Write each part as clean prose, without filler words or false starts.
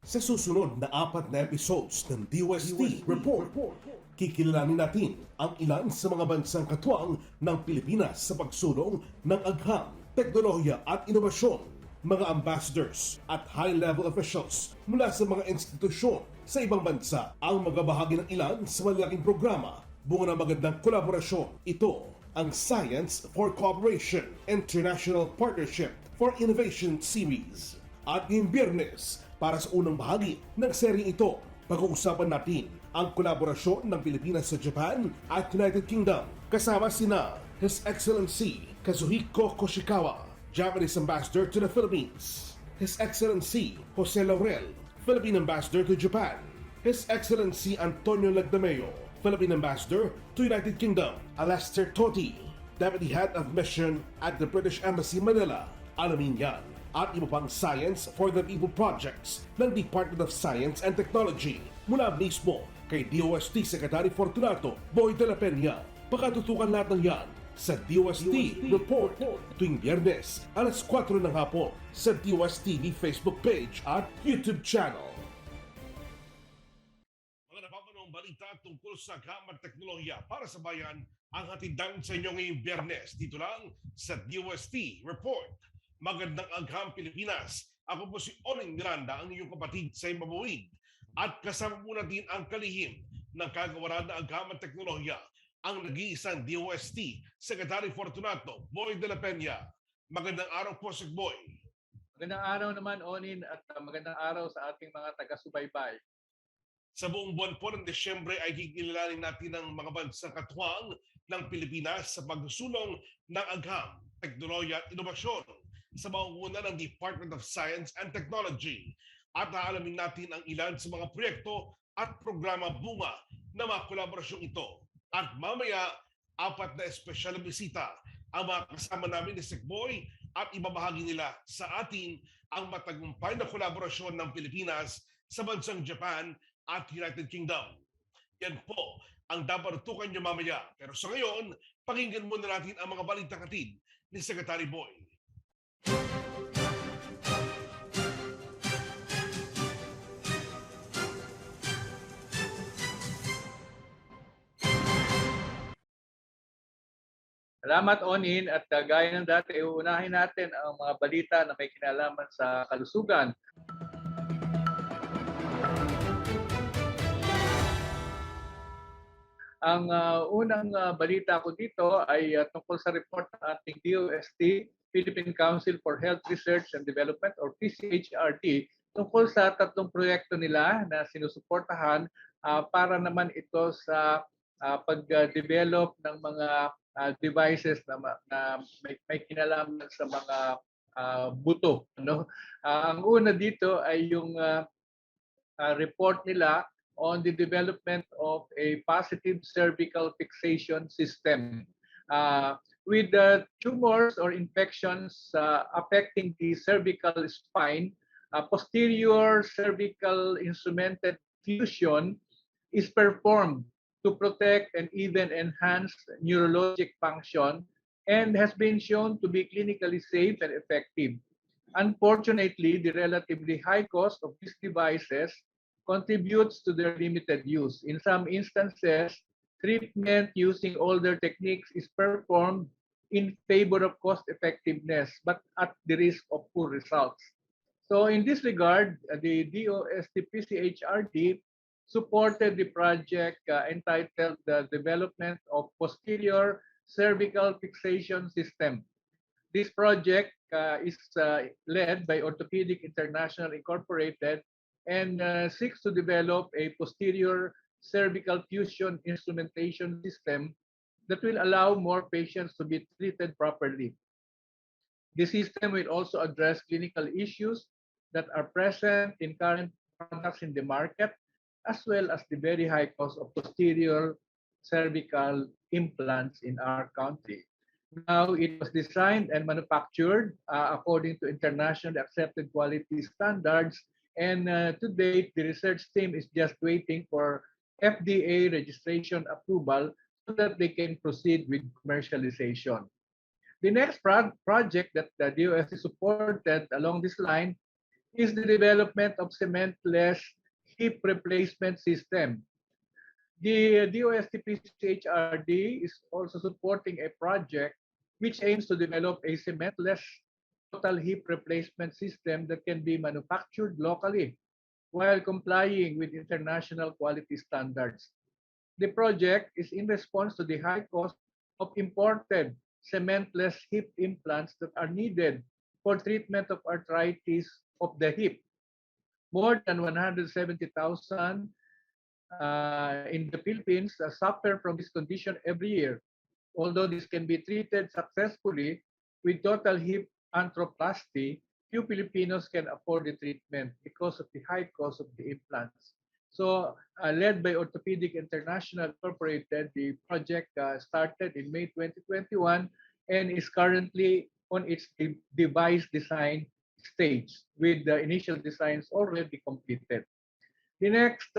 Sa susunod na 4 na episodes ng DOST Report, kikilalanin natin ang ilan sa mga bansang katuwang ng Pilipinas sa pagsulong ng agham, teknolohiya at inobasyon, mga ambassadors at high-level officials mula sa mga institusyon sa ibang bansa ang magbabahagi ng ilan sa malalaking programa bunga ng magandang kolaborasyon. Ito ang Science for Cooperation International Partnership for Innovation Series. At ngayong Biyernes, para sa unang bahagi ng seryeng ito, pag-uusapan natin ang kolaborasyon ng Pilipinas sa Japan at United Kingdom kasama sina His Excellency Kazuhiko Koshikawa, Japanese Ambassador to the Philippines, His Excellency Jose Laurel, Philippine Ambassador to Japan, His Excellency Antonio Lagdameo, Philippine Ambassador to United Kingdom, Alastair Totti, Deputy Head of Mission at the British Embassy Manila. Alamin yan at iba pang Science for the People projects ng Department of Science and Technology mula mismo kay DOST Secretary Fortunato Boy de la Peña. Pakatutukan lahat ng yan sa DOST Report tuwing Biyernes alas 4 ng hapon sa DOST TV Facebook page at YouTube channel. Mga napapanong balita tungkol sa agham at teknolohiya para sa bayan ang hatidan sa inyo ngayong Biyernes dito lang sa DOST Report. Magandang agham Pilipinas. Ako po si Oning Miranda, ang inyong kapatid sa Imabuig. At kasama po natin ang kalihim ng kagawaran na agham at teknolohiya, ang nag-iisang DOST, Secretary Fortunato Boy de la Peña. Magandang araw po, Sir Boy. Magandang araw naman, Onin, at magandang araw sa ating mga taga-subaybay. Sa buong buwan po ng Desyembre ay kikilalanin natin ang mga bansang katuwang ng Pilipinas sa pagsulong ng agham, teknolohiya at inobasyon sa mangunguna ng Department of Science and Technology. At aalamin natin ang ilan sa mga proyekto at programa bunga na mga kolaborasyong ito. At mamaya, 4 na espesyal na bisita ang mga kasama namin ni Sekboy at ibabahagi nila sa atin ang matagumpay na kolaborasyon ng Pilipinas sa bansang Japan at United Kingdom. Yan po ang dapat tutukan nyo mamaya. Pero sa ngayon, pakinggan muna natin ang mga balitang hatid ni Secretary Boy. Salamat, Onin, at gaya ng dati, uunahin natin ang mga balita na may kinalaman sa kalusugan. Ang unang balita ko dito ay tungkol sa report ng ating DOST, Philippine Council for Health Research and Development or PCHRD, tungkol sa 3 proyekto nila na sinusuportahan para naman ito sa pag-develop ng mga devices na may kinalaman sa mga buto. No? Ang una dito ay yung report nila on the development of a positive cervical fixation system. With the tumors or infections affecting the cervical spine, posterior cervical instrumented fusion is performed to protect and even enhance neurologic function and has been shown to be clinically safe and effective. Unfortunately, the relatively high cost of these devices contributes to their limited use. In some instances, treatment using older techniques is performed in favor of cost effectiveness, but at the risk of poor results. So in this regard, the DOST PCHRD supported the project entitled The Development of Posterior Cervical Fixation System. This project is led by Orthopedic International Incorporated and seeks to develop a posterior cervical fusion instrumentation system that will allow more patients to be treated properly. The system will also address clinical issues that are present in current products in the market, as well as the very high cost of posterior cervical implants in our country. Now, it was designed and manufactured according to internationally accepted quality standards, and to date, the research team is just waiting for FDA registration approval so that they can proceed with commercialization. The next project that the DOST supported along this line is the development of cementless hip replacement system. The DOST-PCHRD is also supporting a project which aims to develop a cementless total hip replacement system that can be manufactured locally while complying with international quality standards. The project is in response to the high cost of imported cementless hip implants that are needed for treatment of arthritis of the hip. More than 170,000 in the Philippines suffer from this condition every year. Although this can be treated successfully with total hip arthroplasty, few Filipinos can afford the treatment because of the high cost of the implants. So, led by Orthopedic International Incorporated, the project started in May 2021 and is currently on its device design stage, with the initial designs already completed. The next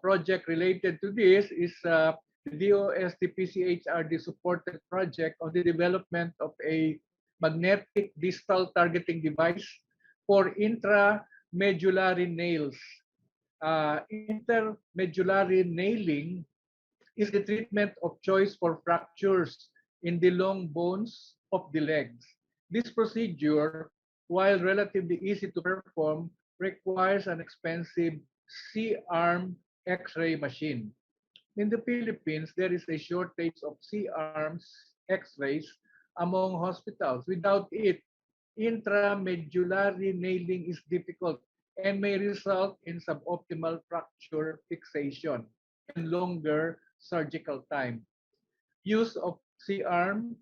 project related to this is the DOST-PCHRD supported project on the development of a magnetic distal targeting device for intramedullary nails. Intermedullary nailing is the treatment of choice for fractures in the long bones of the legs. This procedure, while relatively easy to perform, requires an expensive C-arm X-ray machine. In the Philippines, there is a shortage of C-arms X-rays among hospitals. Without it, intramedullary nailing is difficult and may result in suboptimal fracture fixation and longer surgical time. Use of C-arm,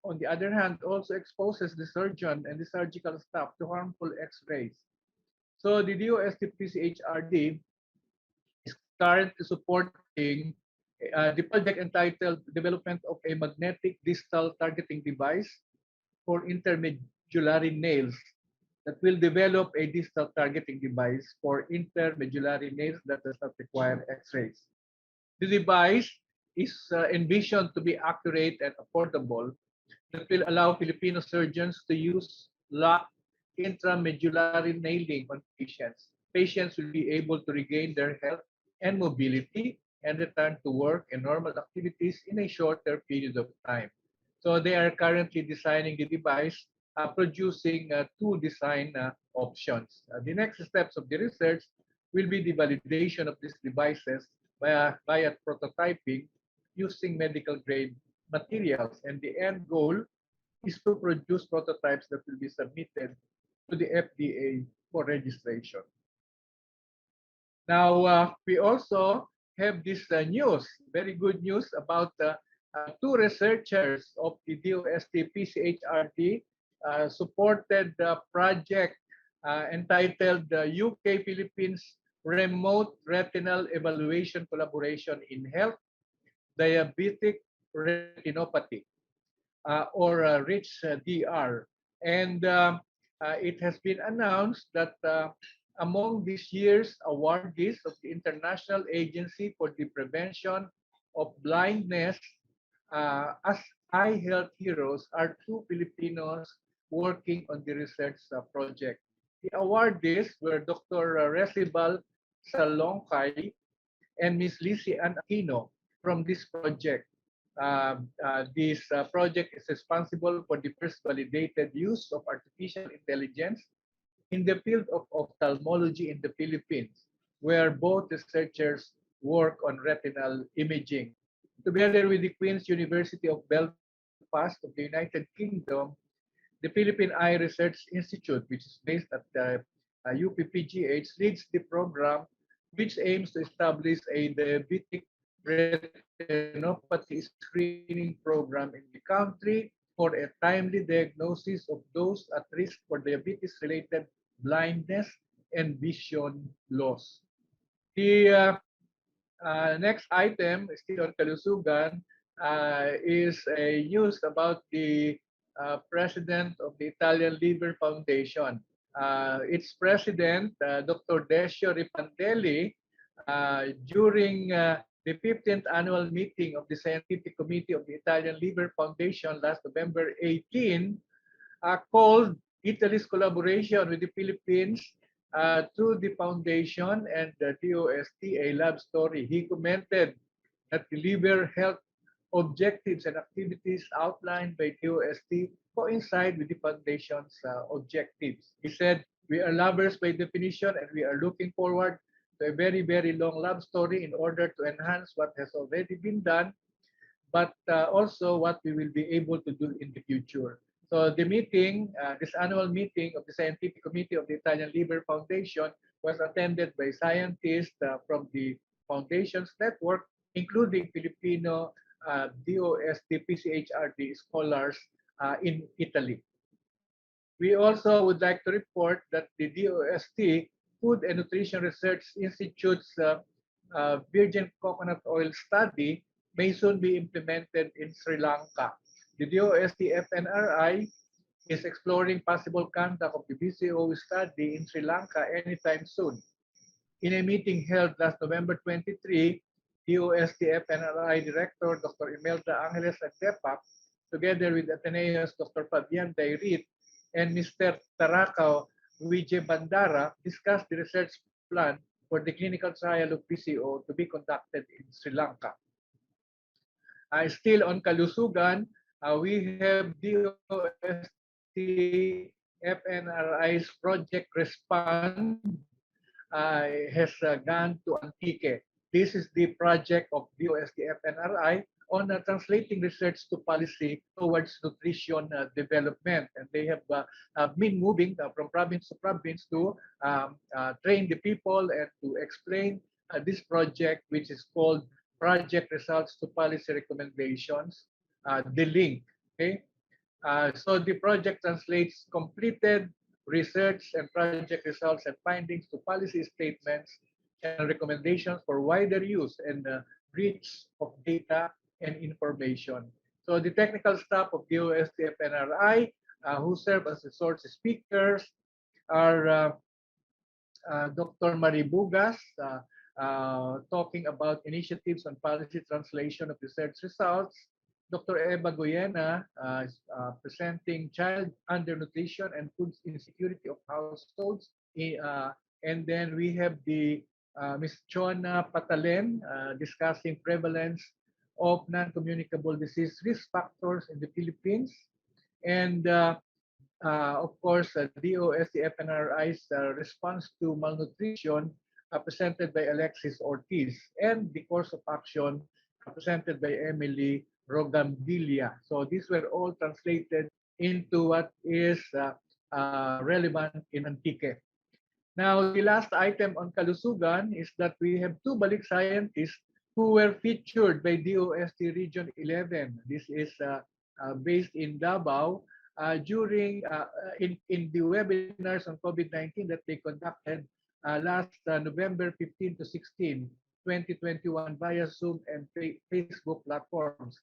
on the other hand, also exposes the surgeon and the surgical staff to harmful X-rays. So the DOST-PCHRD is currently supporting the project entitled Development of a Magnetic Distal Targeting Device for Intermedullary Nails that will develop a distal targeting device for intermedullary nails that does not require X-rays. The device is envisioned to be accurate and affordable that will allow Filipino surgeons to use locked intramedullary nailing on patients. Patients will be able to regain their health and mobility and return to work and normal activities in a shorter period of time. So they are currently designing the device, producing two design options. The next steps of the research will be the validation of these devices via prototyping using medical grade materials. And the end goal is to produce prototypes that will be submitted to the FDA for registration. Now, we also have this news, very good news about two researchers of the DOST-PCHRD supported project entitled UK-Philippines Remote Retinal Evaluation Collaboration in Health, Diabetic Retinopathy, or RICH-DR. And it has been announced that among this year's awardees of the International Agency for the Prevention of Blindness as Eye Health Heroes are two Filipinos working on the research project. The awardees were Dr. Recibal Salongkay and Ms. Lizzie Ann Aquino from this project. This project is responsible for the first validated use of artificial intelligence in the field of ophthalmology in the Philippines, where both researchers work on retinal imaging. Together with the Queen's University of Belfast of the United Kingdom, the Philippine Eye Research Institute, which is based at the UPPGH, leads the program which aims to establish a diabetic retinopathy screening program in the country for a timely diagnosis of those at risk for diabetes-related blindness and vision loss. The next item, still on Kalusugan, is a news about the president of the Italian Liver Foundation. Its president, Dr. Decio Ripandelli, during the 15th annual meeting of the Scientific Committee of the Italian Liver Foundation last November 18, called Italy's collaboration with the Philippines through the foundation and the DOST, a love story. He commented that deliver health objectives and activities outlined by DOST coincide with the foundation's objectives. He said, we are lovers by definition and we are looking forward to a very, very long love story in order to enhance what has already been done, but also what we will be able to do in the future. So the meeting, this annual meeting of the Scientific Committee of the Italian Liver Foundation was attended by scientists from the foundation's network, including Filipino DOST PCHRD scholars in Italy. We also would like to report that the DOST Food and Nutrition Research Institute's virgin coconut oil study may soon be implemented in Sri Lanka. The DOST FNRI is exploring possible conduct of the BCO study in Sri Lanka anytime soon. In a meeting held last November 23, DOST FNRI Director Dr. Imelda Angeles Agdepa, together with Ateneo's Dr. Fabian Dairit and Mr. Tarakaw Vijay Bandara, discussed the research plan for the clinical trial of PCO to be conducted in Sri Lanka. Still on Kalusugan, we have DOST FNRI's Project Respond has gone to Antique. This is the project of DOST FNRI on translating research to policy towards nutrition development. And they have been moving from province to province to train the people and to explain this project, which is called Project Results to Policy Recommendations, the link. Okay? So the project translates completed research and project results and findings to policy statements and recommendations for wider use and reach of data and information. So the technical staff of DOST FNRI who serve as resource speakers are Dr. Maribugas, talking about initiatives on policy translation of research results. Dr. Eva Goyena is presenting child undernutrition and food insecurity of households. And then we have the Ms. Chona Patalen discussing prevalence of non-communicable disease risk factors in the Philippines. And of course, DOST FNRI's response to malnutrition presented by Alexis Ortiz, and the course of action presented by Emily Rogambilla. So these were all translated into what is relevant in Antique. Now, the last item on Kalusugan is that we have two balik scientists who were featured by DOST Region 11. This is based in Davao during in the webinars on COVID-19 that they conducted last November 15 to 16, 2021 via Zoom and Facebook platforms.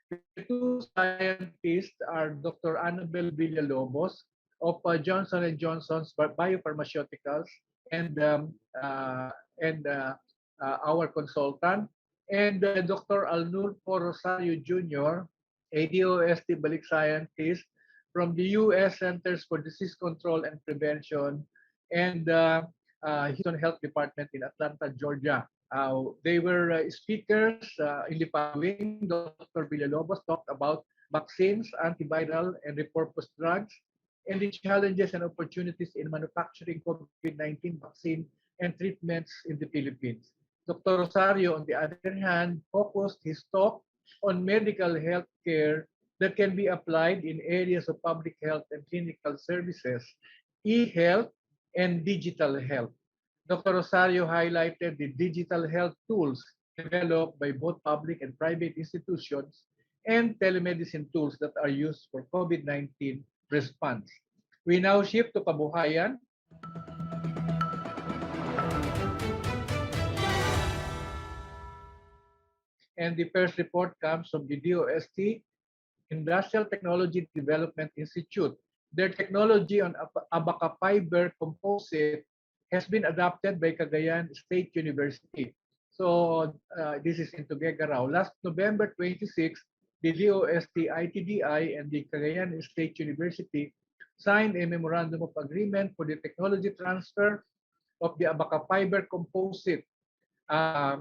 The two scientists are Dr. Annabel Villalobos of Johnson & Johnson's Biopharmaceuticals and our consultant, and Dr. Alnulfo Rosario Jr., a DOST balik scientist from the U.S. Centers for Disease Control and Prevention and Houston Health Department in Atlanta, Georgia. They were speakers in the following. Dr. Villalobos talked about vaccines, antiviral, and repurposed drugs, and the challenges and opportunities in manufacturing COVID-19 vaccine and treatments in the Philippines. Dr. Rosario, on the other hand, focused his talk on medical health care that can be applied in areas of public health and clinical services, e-health, and digital health. Dr. Rosario highlighted the digital health tools developed by both public and private institutions and telemedicine tools that are used for COVID-19 response. We now shift to kabuhayan. And the first report comes from the DOST Industrial Technology Development Institute. Their technology on abaca fiber composite has been adopted by Cagayan State University. So this is in Tuguegarao. Last November 26, the DOST ITDI and the Cagayan State University signed a memorandum of agreement for the technology transfer of the abaca fiber composite uh,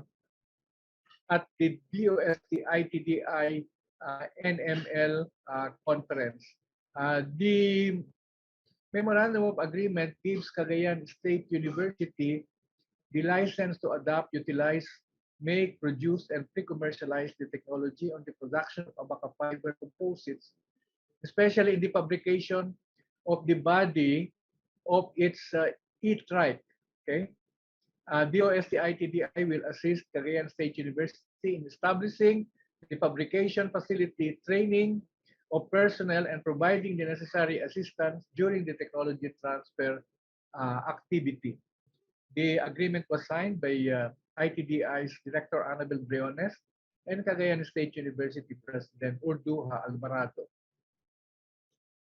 at the DOST ITDI NML conference. The Memorandum of Agreement gives Cagayan State University the license to adopt, utilize, make, produce, and pre-commercialize the technology on the production of abaca fiber composites, especially in the fabrication of the body of its e-trike. Okay? DOST-ITDI will assist Cagayan State University in establishing the fabrication facility, training of personnel, and providing the necessary assistance during the technology transfer activity. The agreement was signed by ITDI's Director Annabel Briones and Cagayan State University President Urduha Alvarado.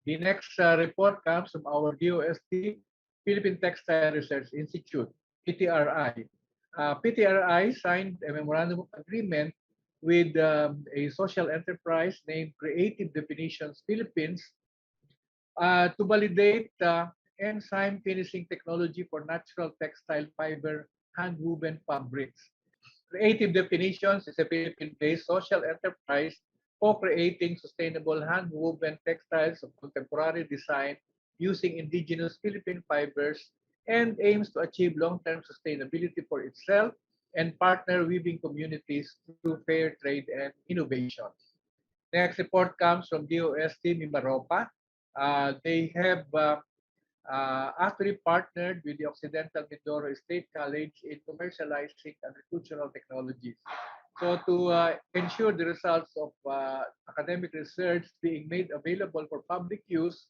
The next report comes from our DOST Philippine Textile Research Institute, PTRI. PTRI signed a memorandum of agreement with a social enterprise named Creative Definitions Philippines to validate enzyme finishing technology for natural textile fiber hand-woven fabrics. Creative Definitions is a Philippine-based social enterprise co-creating sustainable hand-woven textiles of contemporary design using indigenous Philippine fibers and aims to achieve long-term sustainability for itself and partner weaving communities through fair trade and innovation. Next report comes from DOST Mimaropa. They have actually partnered with the Occidental Mindoro State College in commercializing agricultural technologies. So to ensure the results of academic research being made available for public use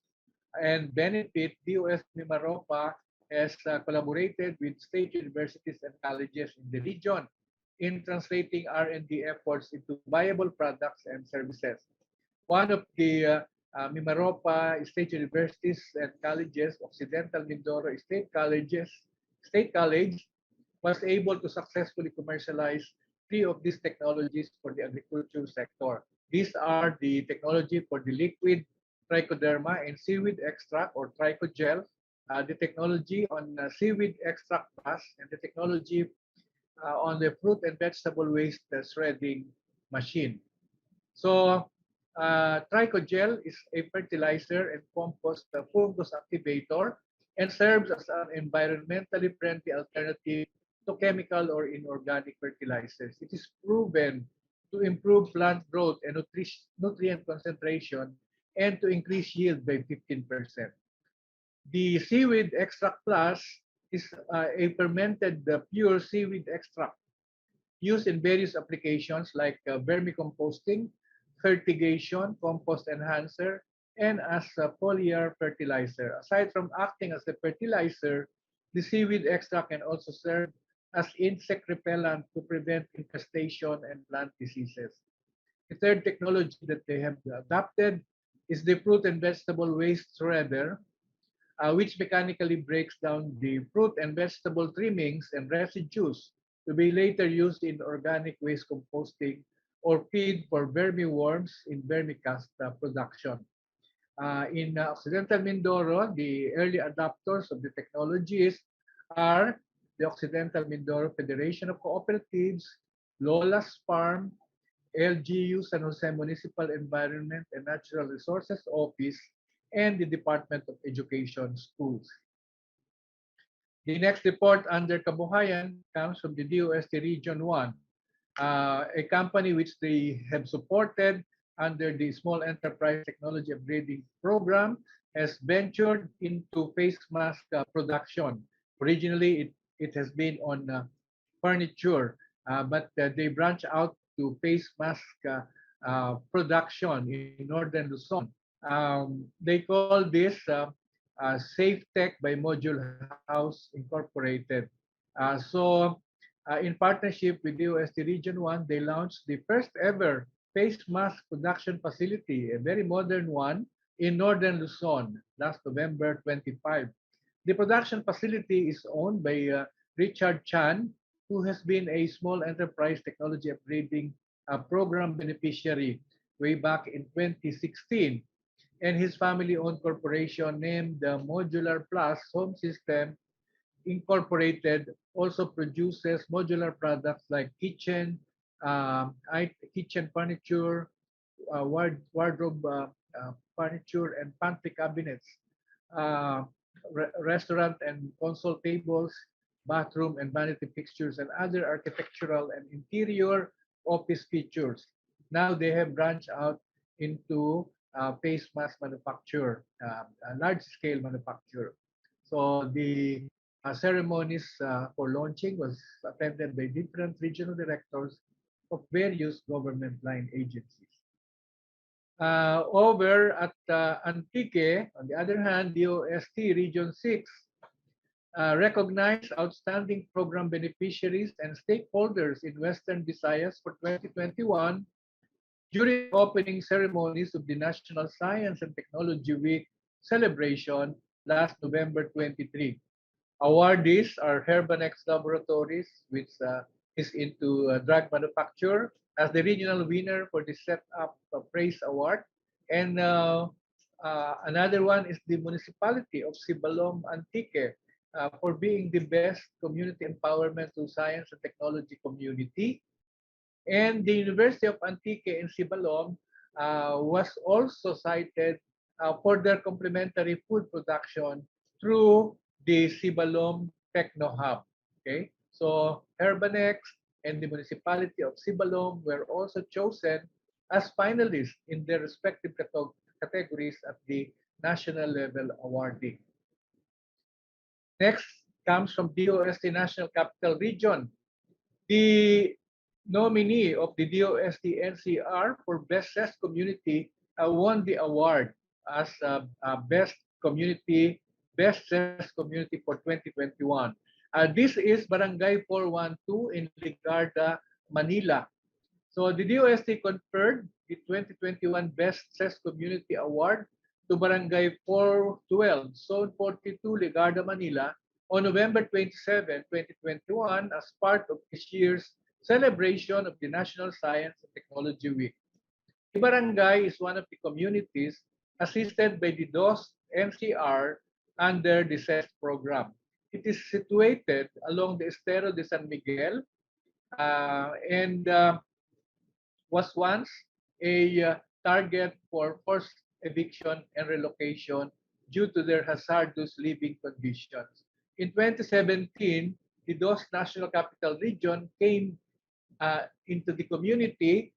and benefit, DOS Mimaropa has collaborated with state universities and colleges in the region in translating R&D efforts into viable products and services. One of the Mimaropa State Universities and Colleges, Occidental Mindoro State College, was able to successfully commercialize three of these technologies for the agriculture sector. These are the technology for the liquid trichoderma and seaweed extract or trichogel, the technology on seaweed extract plus, and the technology on the fruit and vegetable waste shredding machine. So, trichogel is a fertilizer and compost fungus activator and serves as an environmentally friendly alternative to chemical or inorganic fertilizers. It is proven to improve plant growth and nutrient concentration and to increase yield by 15%. The seaweed extract plus is a fermented pure seaweed extract used in various applications like vermicomposting, fertigation, compost enhancer, and as a foliar fertilizer. Aside from acting as a fertilizer, the seaweed extract can also serve as insect repellent to prevent infestation and plant diseases. The third technology that they have adopted is the fruit and vegetable waste shredder, which mechanically breaks down the fruit and vegetable trimmings and residues to be later used in organic waste composting or feed for vermiworms in vermicast production. In Occidental Mindoro, the early adopters of the technologies are the Occidental Mindoro Federation of Cooperatives, Lola's Farm, LGU San Jose Municipal Environment and Natural Resources Office, and the Department of Education Schools. The next report under Kabuhayan comes from the DOST Region 1, a company which they have supported under the Small Enterprise Technology Upgrading Program has ventured into face mask production. Originally, it has been on furniture, but they branch out to face mask production in northern Luzon. They call this Safe Tech by Module House Incorporated. In partnership with DOST Region 1, they launched the first ever face mask production facility, a very modern one, in northern Luzon last November 25. The production facility is owned by Richard Chan, who has been a small enterprise technology upgrading program beneficiary way back in 2016. and his family-owned corporation named the Modular Plus Home System Incorporated also produces modular products like kitchen furniture, wardrobe furniture, and pantry cabinets, uh, restaurant and console tables, bathroom and vanity fixtures, and other architectural and interior office features. Now they have branched out into face mask manufacture, a large-scale manufacture. So the ceremonies for launching was attended by different regional directors of various government line agencies. Over at Antique, on the other hand, DOST Region 6 recognized outstanding program beneficiaries and stakeholders in Western Visayas for 2021 during the opening ceremonies of the National Science and Technology Week celebration last November 23. Awardees are Herbanex Laboratories, which is into drug manufacture, as the regional winner for the Set Up Praise Award. And another one is the Municipality of Sibalom Antique for being the best community empowerment to science and technology community. And the University of Antique in Sibalom was also cited for their complementary food production through the Sibalom Techno Hub. Okay, so Herbanex and the municipality of Sibalom were also chosen as finalists in their respective categories at the national level awarding. Next comes from DOST National Capital Region. The nominee of the DOST NCR for Best CES Community won the award as Best CES Community for 2021. This is Barangay 412 in Ligarda, Manila. So the DOST conferred the 2021 Best CES Community Award to Barangay 412, Zone 42, Ligarda, Manila, on November 27, 2021 as part of this year's celebration of the National Science and Technology Week. The barangay is one of the communities assisted by the DOST NCR under the CES program. It is situated along the Estero de San Miguel and was once a target for forced eviction and relocation due to their hazardous living conditions. In 2017, the DOST National Capital Region came into the community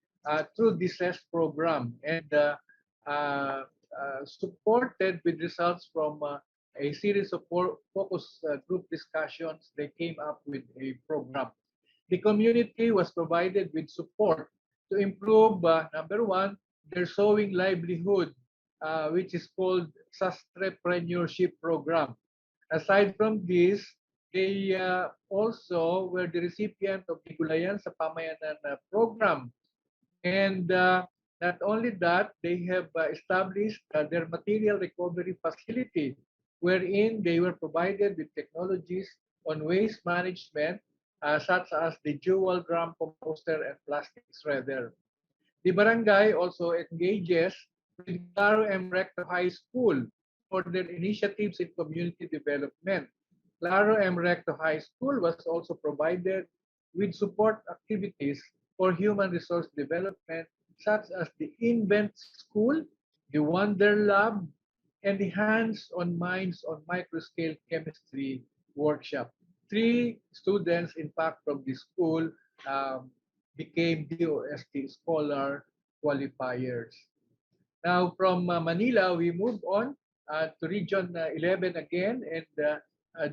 through the CES program and supported with results from a series of focus group discussions. They came up with a program. The community was provided with support to improve, number one, their sewing livelihood, which is called Sastrepreneurship Program. Aside from this, they also were the recipient of the Gulayan sa Pamayanan program. And not only that, they have established their material recovery facility, wherein they were provided with technologies on waste management, such as the dual drum composter and plastic shredder. The barangay also engages with Claro M. Recto High School for their initiatives in community development. Claro M. Recto High School was also provided with support activities for human resource development, such as the Invent School, the Wonder Lab, and the Hands-on Minds on Microscale Chemistry workshop. 3 students, in fact, from the school became DOST Scholar qualifiers. Now, from Manila, we move on to Region 11 again, and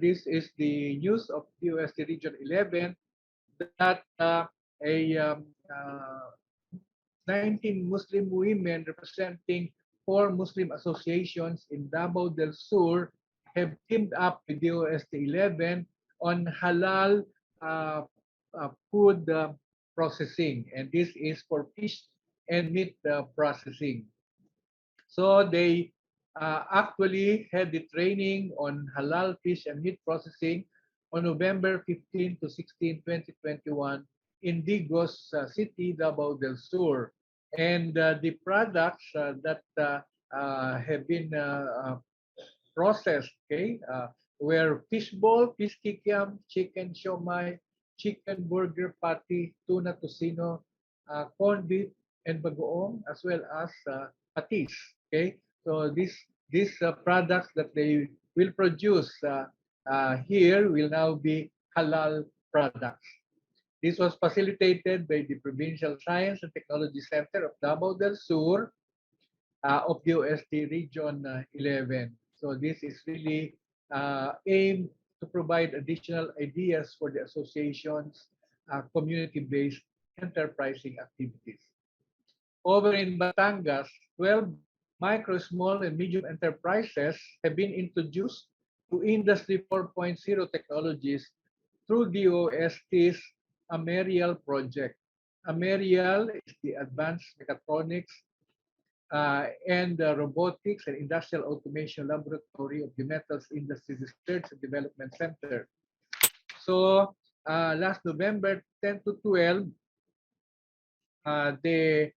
this is the news of DOST Region 11 that a 19 Muslim women representing 4 Muslim associations in Davao del Sur have teamed up with DOST 11 on halal food processing, and this is for fish and meat processing. So they actually had the training on halal fish and meat processing on November 15 to 16, 2021 in Digos City, Davao del Sur. And the products that have been processed, okay, where fishball, fish kikiam, chicken siomai, chicken burger patty, tuna tocino, corned beef, and bagoong, as well as patis. Okay, so these products that they will produce here will now be halal products. This was facilitated by the Provincial Science and Technology Center of Davao del Sur of DOST Region 11. So this is really aimed to provide additional ideas for the association's community-based enterprising activities. Over in Batangas, 12 micro, small, and medium enterprises have been introduced to Industry 4.0 technologies through DOST's Amerial project. Amerial is the Advanced Mechatronics and Robotics and Industrial Automation Laboratory of the Metals Industry Research and Development Center. So last November 10 to 12, the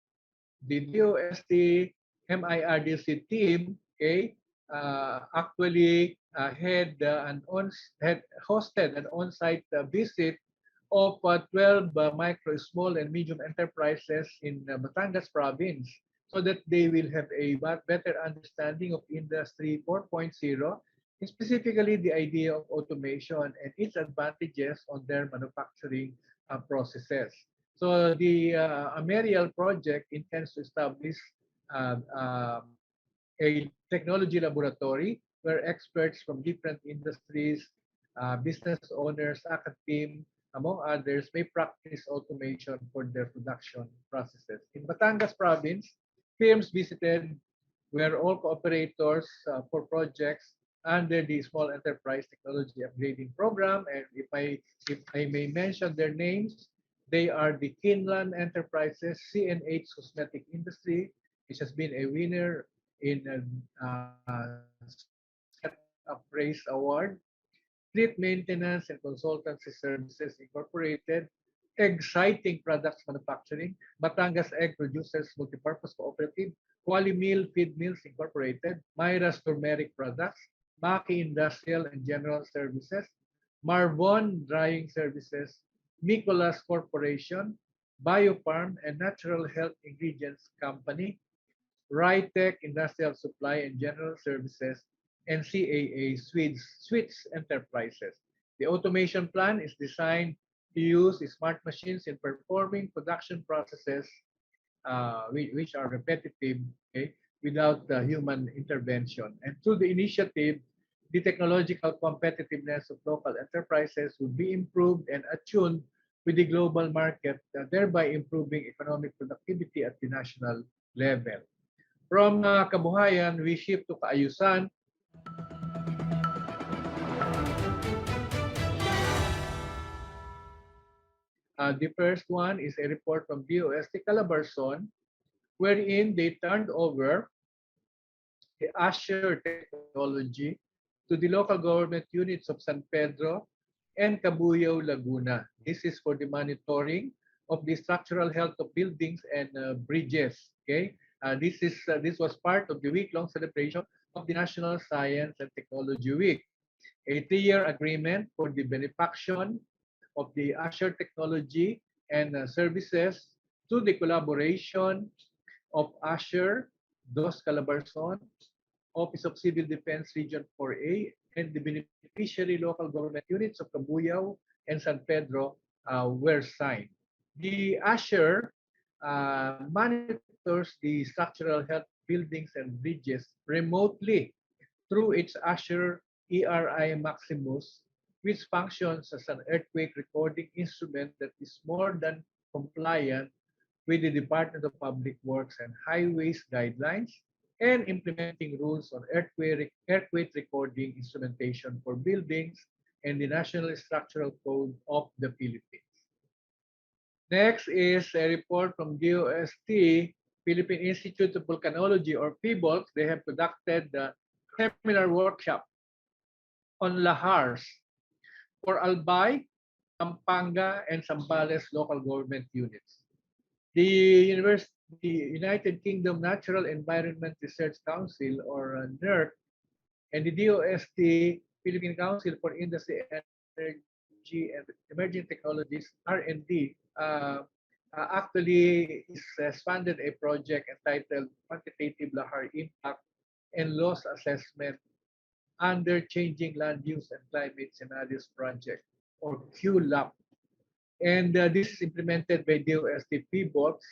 DOST MIRDC team, okay, actually had hosted an on-site visit of 12 micro, small, and medium enterprises in Batangas province, so that they will have a better understanding of Industry 4.0, and specifically the idea of automation and its advantages on their manufacturing processes. So the Amerial project intends to establish uh, uh, a technology laboratory where experts from different industries, business owners, academe, among others, may practice automation for their production processes. In Batangas province, firms visited were all cooperators for projects under the Small Enterprise Technology Upgrading Program. And if I may mention their names, they are the Kinlan Enterprises, CNH Cosmetic Industry, which has been a winner in Set Appraise Award, Fleet Maintenance and Consultancy Services Incorporated, Exciting Products Manufacturing, Batangas Egg Producers Multipurpose Cooperative, Quali Mill Feed Mills Incorporated, Myra's Turmeric Products, Maki Industrial and General Services, Marvon Drying Services, Nicolas Corporation, Biofarm and Natural Health Ingredients Company, Rytech Industrial Supply and General Services, and CAA Sweets Enterprises. The automation plan is designed to use smart machines in performing production processes which are repetitive, okay, without human intervention. And through the initiative, the technological competitiveness of local enterprises will be improved and attuned with the global market, thereby improving economic productivity at the national level. From Kabuhayan, we shift to Kaayusan. The first one is a report from DOST Calabarzon, wherein they turned over the Azure technology to the local government units of San Pedro and Cabuyao, Laguna. This is for the monitoring of the structural health of buildings and bridges. Okay, this was part of the week-long celebration of the National Science and Technology Week, a 3-year agreement for the benefaction of the Azure technology and services to the collaboration of Azure, DOST Calabarzon, Office of Civil Defense Region 4A, and the beneficiary local government units of Cabuyao and San Pedro were signed. The Azure monitors the structural health buildings and bridges remotely through its Azure ERI Maximus, which functions as an earthquake recording instrument that is more than compliant with the Department of Public Works and Highways guidelines and implementing rules on earthquake recording instrumentation for buildings and the National Structural Code of the Philippines. Next is a report from DOST, Philippine Institute of Volcanology, or PHIVOLCS. They have conducted the seminar workshop on lahars for Albay, Pampanga, and Zambales local government units. The United Kingdom Natural Environment Research Council, or NERC, and the DOST, Philippine Council for Industry, Energy, and Emerging Technologies, R&D, actually has funded a project entitled Quantitative Lahar Impact and Loss Assessment under Changing Land Use and Climate Scenarios Project, or QLAP. And this is implemented by DOST PBOTS.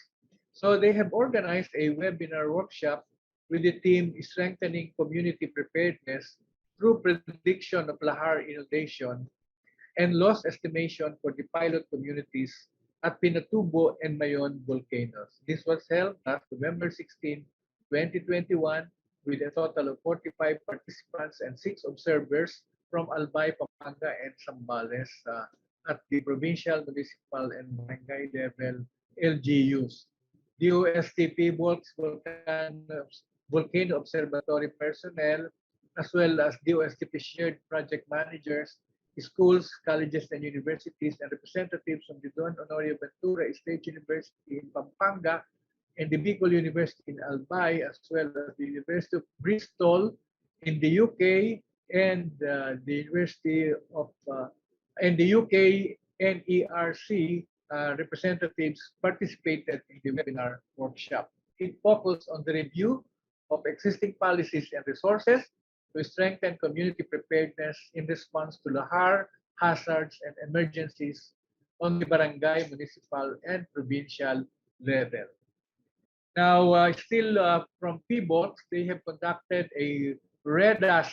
So they have organized a webinar workshop with the theme Strengthening Community Preparedness through Prediction of Lahar Inundation and Loss Estimation for the pilot communities at Pinatubo and Mayon volcanoes. This was held last November 16, 2021, with a total of 45 participants and 6 observers from Albay, Pampanga, and Zambales at the provincial, municipal, and barangay level LGUs. DOST PBOLS Volcano Observatory personnel, as well as DOST shared project managers, schools, colleges, and universities, and representatives from the Don Honorio Ventura State University in Pampanga and the Bicol University in Albay, as well as the University of Bristol in the UK and the University of and the UK NERC representatives participated in the webinar workshop. It focused on the review of existing policies and resources to strengthen community preparedness in response to lahar, hazards, and emergencies on the barangay, municipal, and provincial level. Now, still from PBOT, they have conducted a REDAS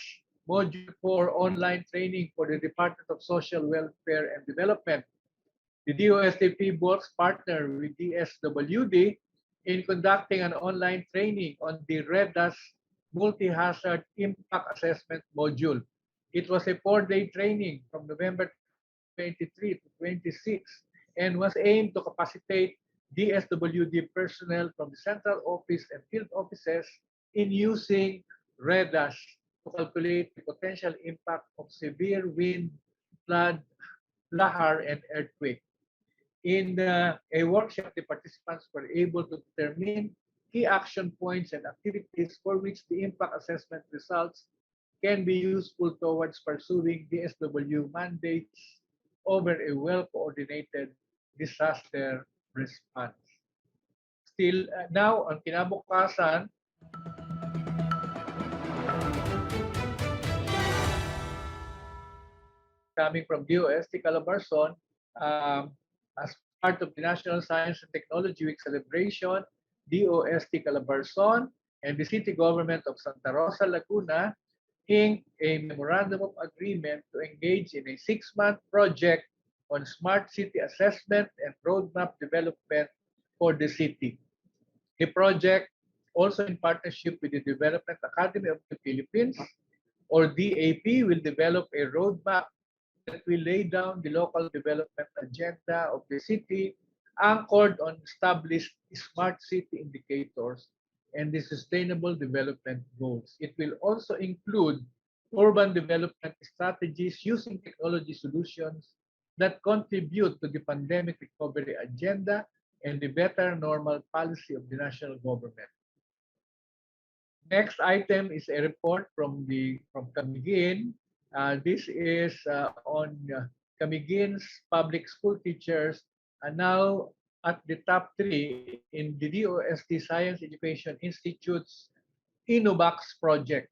Module 4 online training for the Department of Social Welfare and Development. The DOST PBOT partner with DSWD in conducting an online training on the REDAS Multi-Hazard Impact Assessment Module. It was a 4-day training from November 23 to 26 and was aimed to capacitate DSWD personnel from the central office and field offices in using REDAS to calculate the potential impact of severe wind, flood, lahar, and earthquake. In a workshop, the participants were able to determine key action points and activities for which the impact assessment results can be useful towards pursuing DSW mandates over a well-coordinated disaster response. Still, now, ang kinabukasan, coming from DOST Calabarzon, as part of the National Science and Technology Week celebration, DOST Calabarzon and the City Government of Santa Rosa, Laguna, inked a memorandum of agreement to engage in a 6-month project on smart city assessment and roadmap development for the city. The project, also in partnership with the Development Academy of the Philippines, or DAP, will develop a roadmap that will lay down the local development agenda of the city anchored on established smart city indicators and the sustainable development goals. It will also include urban development strategies using technology solutions that contribute to the pandemic recovery agenda and the better normal policy of the national government. Next item is a report from Camiguin. This is on Camiguin's public school teachers are now at the top 3 in the DOST Science Education Institute's InnoBox project.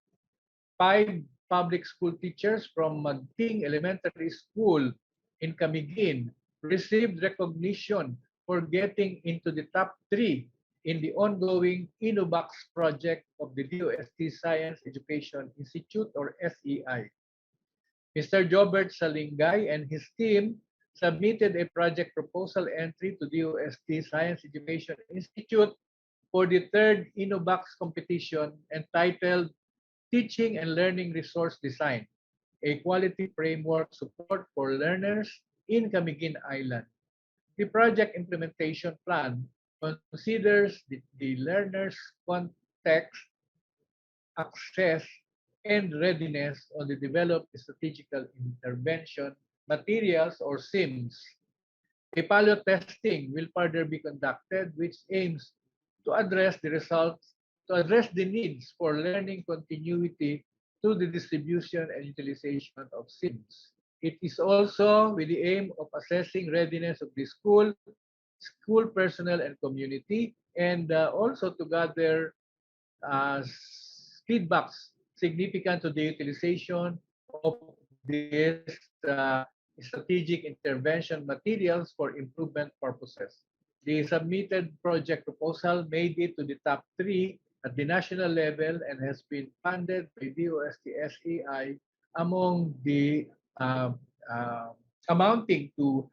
5 public school teachers from Magting Elementary School in Camiguin received recognition for getting into the top 3 in the ongoing InnoBox project of the DOST Science Education Institute, or SEI. Mr. Jobert Salingay and his team submitted a project proposal entry to DOST Science Education Institute for the 3rd InnoBox competition entitled Teaching and Learning Resource Design, a quality framework support for learners in Camiguin Island. The project implementation plan considers the learner's context, access, and readiness on the developed strategical intervention materials, or SIMS. A pilot testing will further be conducted, which aims to address the needs for learning continuity through the distribution and utilization of SIMs. It is also with the aim of assessing readiness of the school personnel and community, and also to gather feedbacks significant to the utilization of these strategic intervention materials for improvement purposes. The submitted project proposal made it to the top 3 at the national level and has been funded by DOST SEI among the uh, uh, amounting to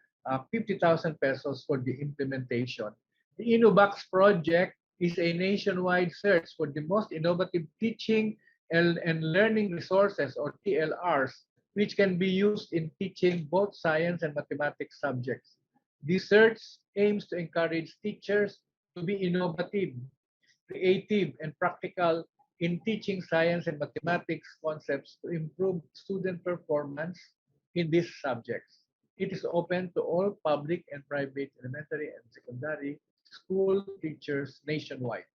50,000 pesos for the implementation. The InnoBox project is a nationwide search for the most innovative teaching and learning resources, or TLRs, which can be used in teaching both science and mathematics subjects. This search aims to encourage teachers to be innovative, creative, and practical in teaching science and mathematics concepts to improve student performance in these subjects. It is open to all public and private elementary and secondary school teachers nationwide.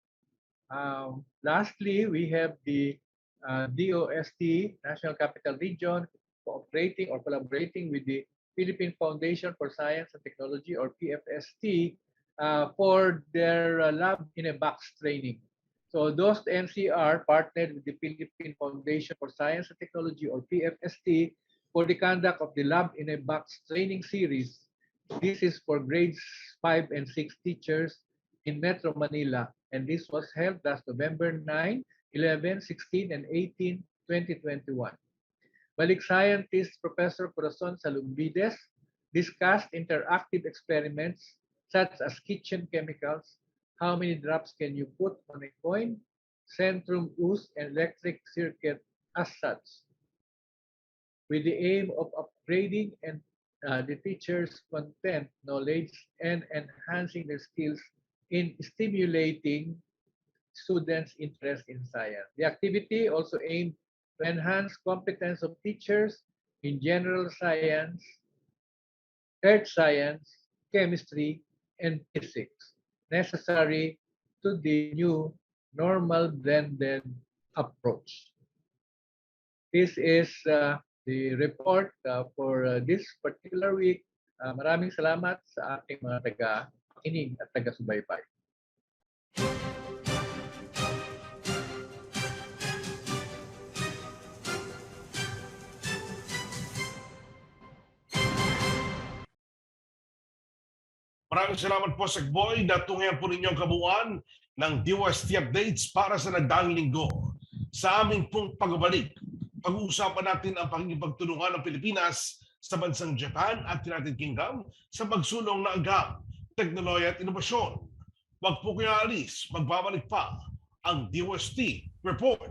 Lastly, we have the DOST, National Capital Region, cooperating or collaborating with the Philippine Foundation for Science and Technology, or PFST, for their Lab in a Box training. So DOST NCR partnered with the Philippine Foundation for Science and Technology, or PFST, for the conduct of the Lab in a Box training series. This is for grades 5 and 6 teachers in Metro Manila, and this was held last November 9, 11, 16, and 18, 2021. Balik scientist Professor Corazon Salumbides discussed interactive experiments such as kitchen chemicals, how many drops can you put on a coin, centrum use, and electric circuit as such, with the aim of upgrading and the teachers' content, knowledge, and enhancing their skills in stimulating students' interest in science. The activity also aimed to enhance competence of teachers in general science, earth science, chemistry, and physics, necessary to the new normal blended approach. This is the report for this particular week. Maraming salamat sa ating mga taga-kinig at taga-subaybay. Maraming salamat po, Sekboy. Natunghayan po ninyong kabuuan ng DOST updates para sa nagdaang linggo. Sa aming pong pagbabalik, pag-uusapan natin ang pakikipagtulungan ng Pilipinas sa bansang Japan at United Kingdom sa pagsulong ng agham, teknolohiya at inobasyon. Huwag po kayo alis, magbabalik pa ang DOST Report.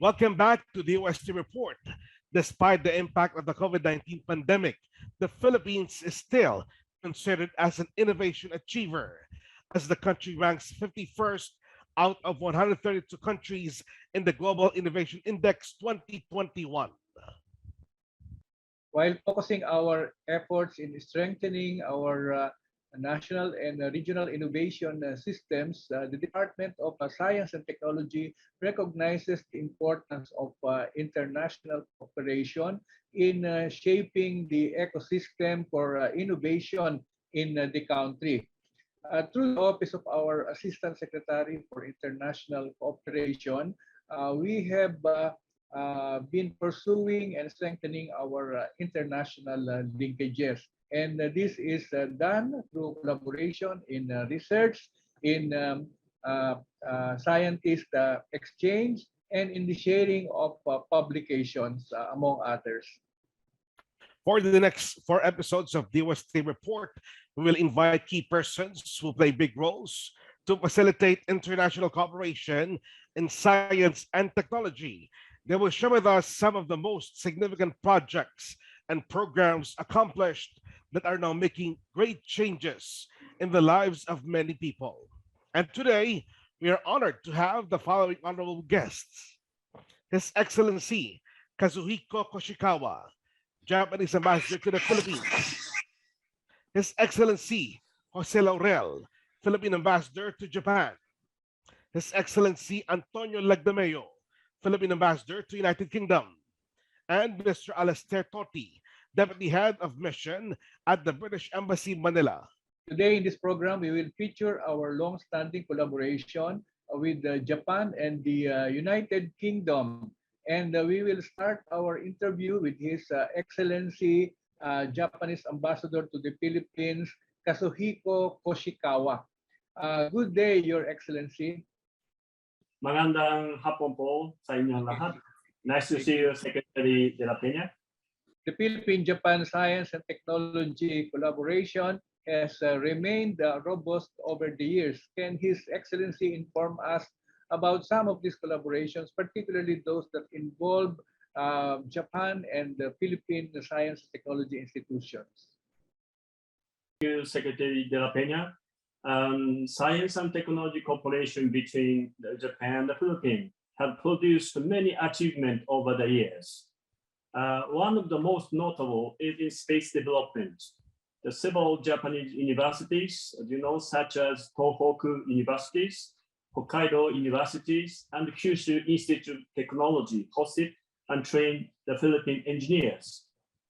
Welcome back to the DOST Report. Despite the impact of the COVID-19 pandemic, the Philippines is still considered as an innovation achiever, as the country ranks 51st out of 132 countries in the Global Innovation Index 2021. While focusing our efforts in strengthening our national and regional innovation systems, the Department of Science and Technology recognizes the importance of international cooperation in shaping the ecosystem for innovation in the country. Through the office of our Assistant Secretary for International Cooperation, we have been pursuing and strengthening our international linkages. And this is done through collaboration in research, in scientist exchange, and in the sharing of publications, among others. For the next 4 episodes of DOST Report, we will invite key persons who play big roles to facilitate international cooperation in science and technology. They will share with us some of the most significant projects and programs accomplished that are now making great changes in the lives of many people. And today, we are honored to have the following honorable guests: His Excellency Kazuhiko Koshikawa, Japanese Ambassador to the Philippines; His Excellency Jose Laurel, Philippine Ambassador to Japan; His Excellency Antonio Lagdameo, Philippine Ambassador to United Kingdom; and Mr. Alastair Totti, Deputy Head of Mission at the British Embassy, Manila. Today in this program, we will feature our long-standing collaboration with Japan and the United Kingdom. And we will start our interview with His Excellency Japanese Ambassador to the Philippines, Kazuhiko Koshikawa. Good day, Your Excellency. Magandang hapon po sa inyong lahat. Nice to see you, Secretary de la Peña. The Philippine-Japan Science and Technology collaboration has remained robust over the years. Can His Excellency inform us about some of these collaborations, particularly those that involve Japan and the Philippine Science and Technology institutions? Thank you, Secretary de la Peña. Science and technology cooperation between Japan and the Philippines have produced many achievements over the years. One of the most notable is in space development. The several Japanese universities, as you know, such as Tohoku universities, Hokkaido universities, and Kyushu Institute of Technology hosted and trained the Philippine engineers.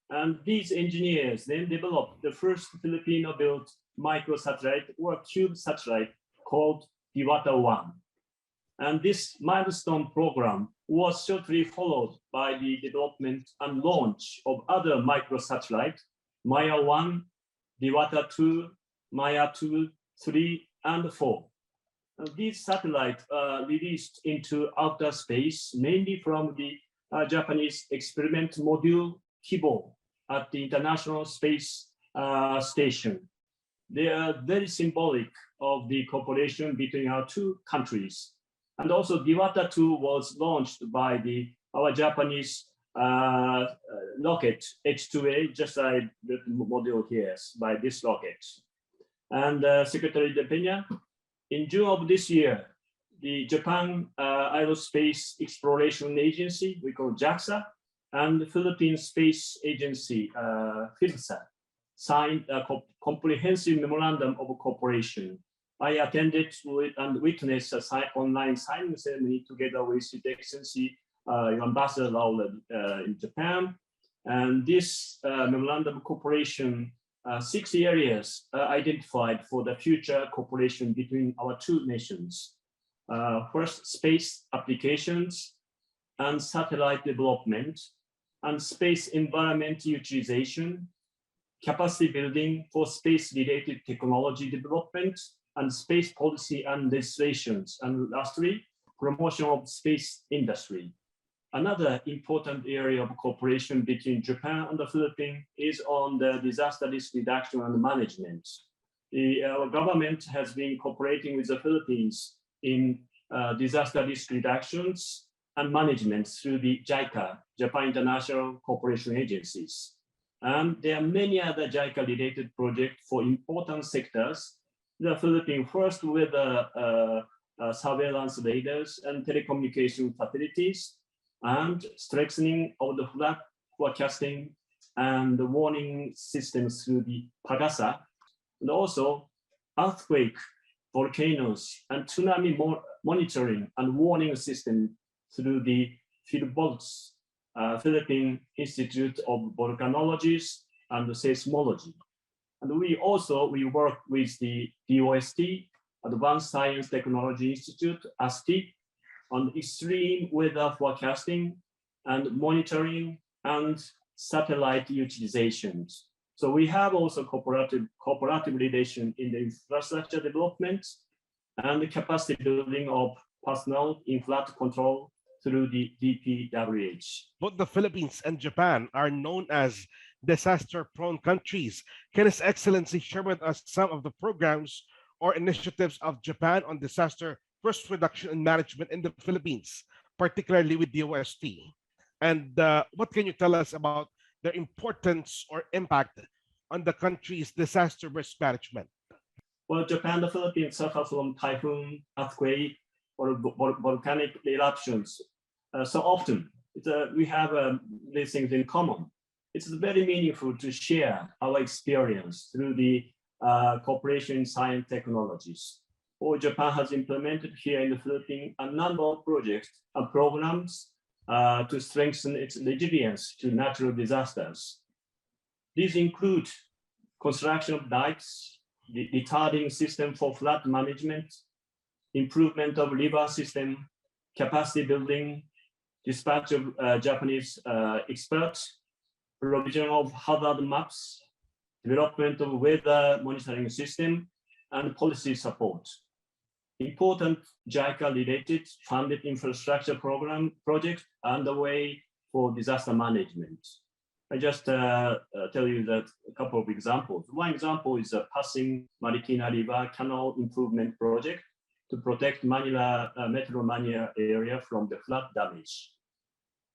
And these engineers then developed the first Filipino-built microsatellite or cube satellite called Diwata-1. And this milestone program was shortly followed by the development and launch of other microsatellites, Maya-1, Diwata-2, Maya-2, 3, and 4. And these satellites released into outer space, mainly from the Japanese experiment module Kibo at the International Space Station. They are very symbolic of the cooperation between our two countries. And also Diwata-2 was launched by our Japanese rocket H2A, just like the module here, by this rocket. And Secretary de Peña, in June of this year, the Japan Aerospace Exploration Agency, we call JAXA, and the Philippine Space Agency, PhilSat, signed a comprehensive memorandum of cooperation. I attended and witnessed an online signing ceremony together with His Excellency Ambassador Laurel in Japan. And this memorandum of cooperation, 6 areas identified for the future cooperation between our two nations. First, space applications and satellite development, and space environment utilization, capacity building for space-related technology development, and space policy and legislations, and lastly, promotion of space industry. Another important area of cooperation between Japan and the Philippines is on the disaster risk reduction and management. Our government has been cooperating with the Philippines in disaster risk reductions and management through the JICA, Japan International Cooperation Agencies. And there are many other JICA-related projects for important sectors. The Philippines first with surveillance radars and telecommunication facilities, and strengthening of the flood forecasting and the warning systems through the PAGASA. and also earthquake, volcanoes, and tsunami monitoring and warning system through the PhilVolts, Philippine Institute of Volcanology and Seismology. And we work with the DOST, Advanced Science Technology Institute, ASTI, on extreme weather forecasting and monitoring and satellite utilizations. So we have also cooperative relation in the infrastructure development and the capacity building of personnel in flood control through the DPWH. Both the Philippines and Japan are known as disaster-prone countries. Can His Excellency share with us some of the programs or initiatives of Japan on disaster risk reduction and management in the Philippines, particularly with DOST? And what can you tell us about their importance or impact on the country's disaster risk management? Well, Japan and the Philippines suffer from typhoon, earthquake, or volcanic eruptions so often. We have these things in common. It's very meaningful to share our experience through the cooperation in science technologies. Japan has implemented here in the Philippines a number of projects and programs to strengthen its resilience to natural disasters. These include construction of dikes, the retarding system for flood management, improvement of river system, capacity building, dispatch of Japanese experts, provision of hazard maps, development of weather monitoring system, and policy support. Important JICA-related funded infrastructure projects underway for disaster management. I just tell you that a couple of examples. One example is a passing Marikina River Canal Improvement Project to protect Metro Manila area from the flood damage.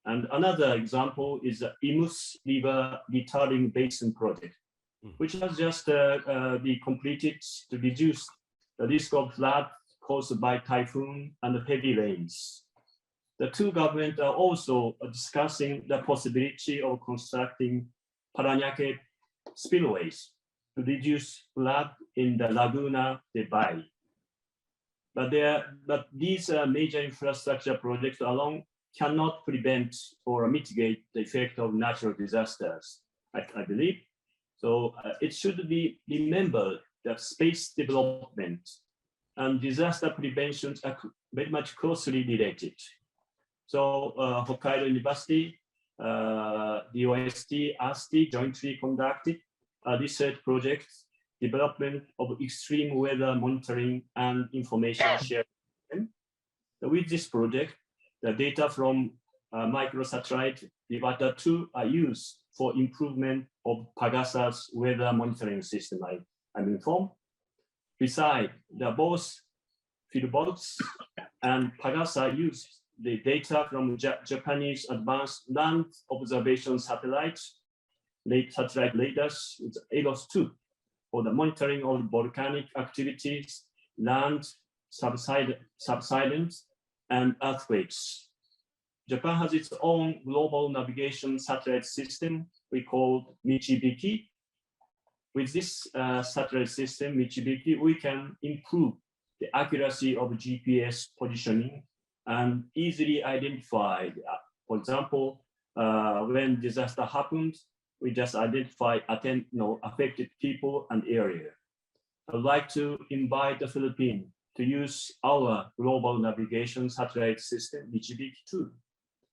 And another example is the Imus River Retarding Basin Project, which has just been completed to reduce the risk of flood caused by typhoon and heavy rains. The two governments are also discussing the possibility of constructing Paranaque spillways to reduce flood in the Laguna de Bay. But these major infrastructure projects alone cannot prevent or mitigate the effect of natural disasters, I believe. So it should be remembered that space development and disaster prevention are very much closely related. So Hokkaido University, DOST, ASTI jointly conducted a research project, development of extreme weather monitoring and information sharing. With this project, the data from microsatellite Vivata 2 are used for improvement of Pagasa's weather monitoring system, I'm informed. Besides, both PhilVolts and Pagasa use the data from Japanese advanced land observation satellites, satellite radars, ALOS-2, for the monitoring of volcanic activities, land subsidence, and earthquakes. Japan has its own global navigation satellite system we call Michibiki. With this satellite system, Michibiki, we can improve the accuracy of GPS positioning and easily identify, for example, when disaster happens, we just identify affected people and area. I'd like to invite the Philippines to use our global navigation satellite system, Michibiki 2.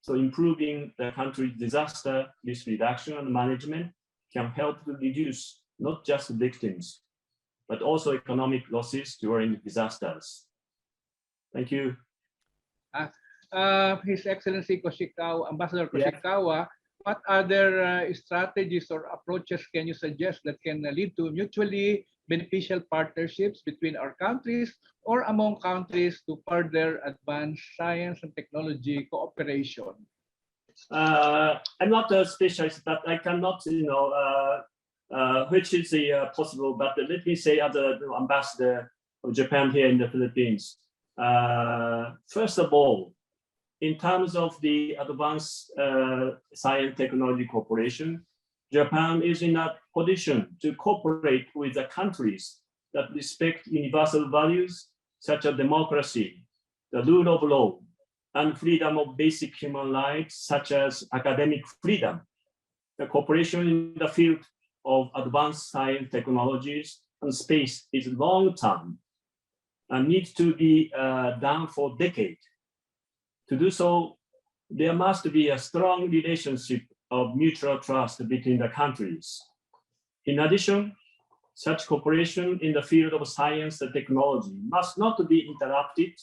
So improving the country's disaster risk reduction and management can help to reduce not just victims, but also economic losses during disasters. Thank you. His Excellency Ambassador Koshikawa, what other strategies or approaches can you suggest that can lead to mutually beneficial partnerships between our countries or among countries to further advance science and technology cooperation? I'm not a specialist, but I cannot, which is possible, but let me say as the ambassador of Japan here in the Philippines. First of all, in terms of the advanced science technology cooperation, Japan is in a position to cooperate with the countries that respect universal values such as democracy, the rule of law, and freedom of basic human rights such as academic freedom. The cooperation in the field of advanced science technologies and space is long-term and needs to be done for decades. To do so, there must be a strong relationship of mutual trust between the countries. In addition, such cooperation in the field of science and technology must not be interrupted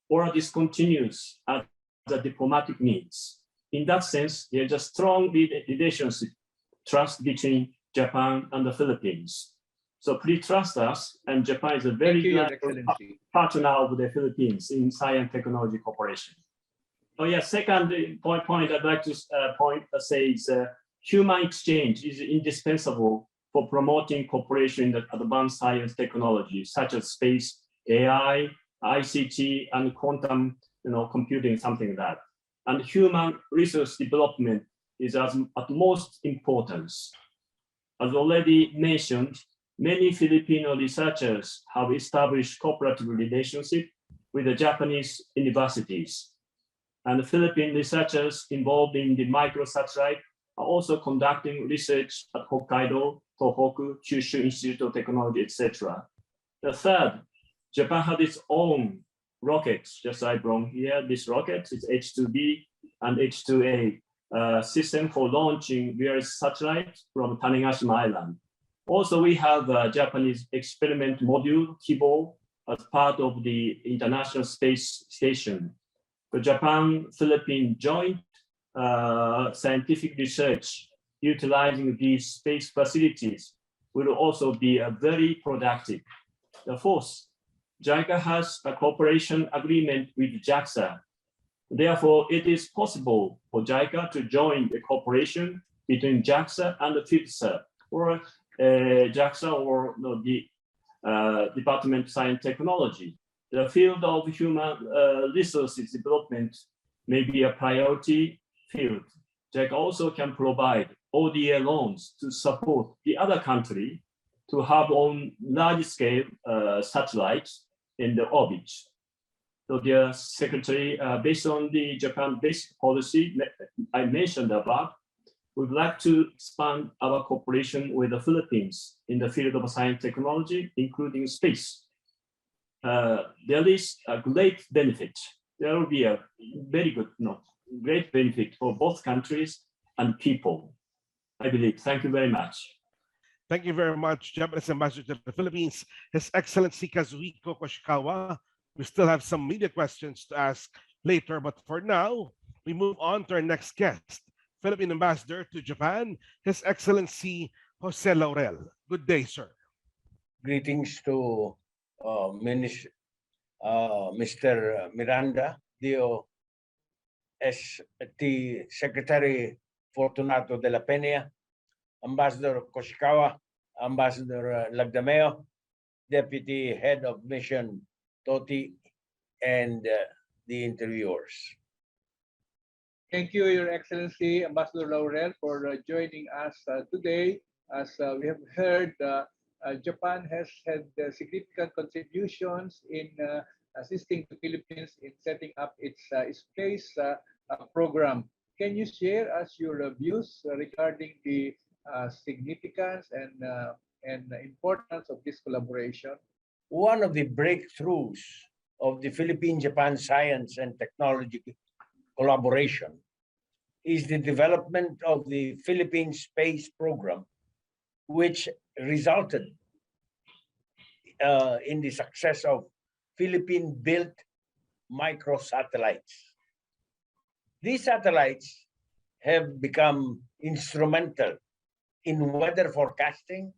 or discontinued as the diplomatic needs. In that sense, there's a strong relationship, trust between Japan and the Philippines. So please trust us, and Japan is a very Thank you, Your good Excellency. partner of the Philippines in science and technology cooperation. Oh yeah, second point I'd like to say is human exchange is indispensable for promoting cooperation in the advanced science technology, such as space, AI, ICT, and quantum computing, something like that. And human resource development is at most importance. As already mentioned, many Filipino researchers have established cooperative relationship with the Japanese universities. And the Philippine researchers involved in the microsatellite are also conducting research at Hokkaido, Tohoku, Kyushu Institute of Technology, etc. The third, Japan had its own rockets, just like from here, this rocket is H2B and H2A system for launching various satellites from Tanegashima Island. Also, we have a Japanese experiment module, Kibo, as part of the International Space Station. The Japan-Philippine joint scientific research utilizing these space facilities will also be very productive. The fourth, JICA has a cooperation agreement with JAXA. Therefore, it is possible for JICA to join the cooperation between JAXA and the FIPSA, or JAXA or the Department of Science and Technology. The field of human resources development may be a priority field. JICA also can provide ODA loans to support the other country to have on large-scale satellites in the orbit. So, dear Secretary, based on the Japan-based policy I mentioned above, we'd like to expand our cooperation with the Philippines in the field of science technology, including space. There is a great benefit. There will be a very good, great benefit for both countries and people, I believe. Thank you very much. Thank you very much, Japanese Ambassador to the Philippines, His Excellency Kazuhiko Koshikawa. We still have some media questions to ask later, but for now, we move on to our next guest, Philippine Ambassador to Japan, His Excellency Jose Laurel. Good day, sir. Greetings to Mr. Miranda, DOST Secretary Fortunato de la Peña, Ambassador Koshikawa, Ambassador Lagdameo, Deputy Head of Mission Toti, and the interviewers. Thank you, Your Excellency, Ambassador Laurel, for joining us today. As we have heard, Japan has had significant contributions in assisting the Philippines in setting up its space program. Can you share us your views regarding the significance and importance of this collaboration? One of the breakthroughs of the Philippine-Japan science and technology collaboration is the development of the Philippine space program, which resulted in the success of Philippine-built microsatellites. These satellites have become instrumental in weather forecasting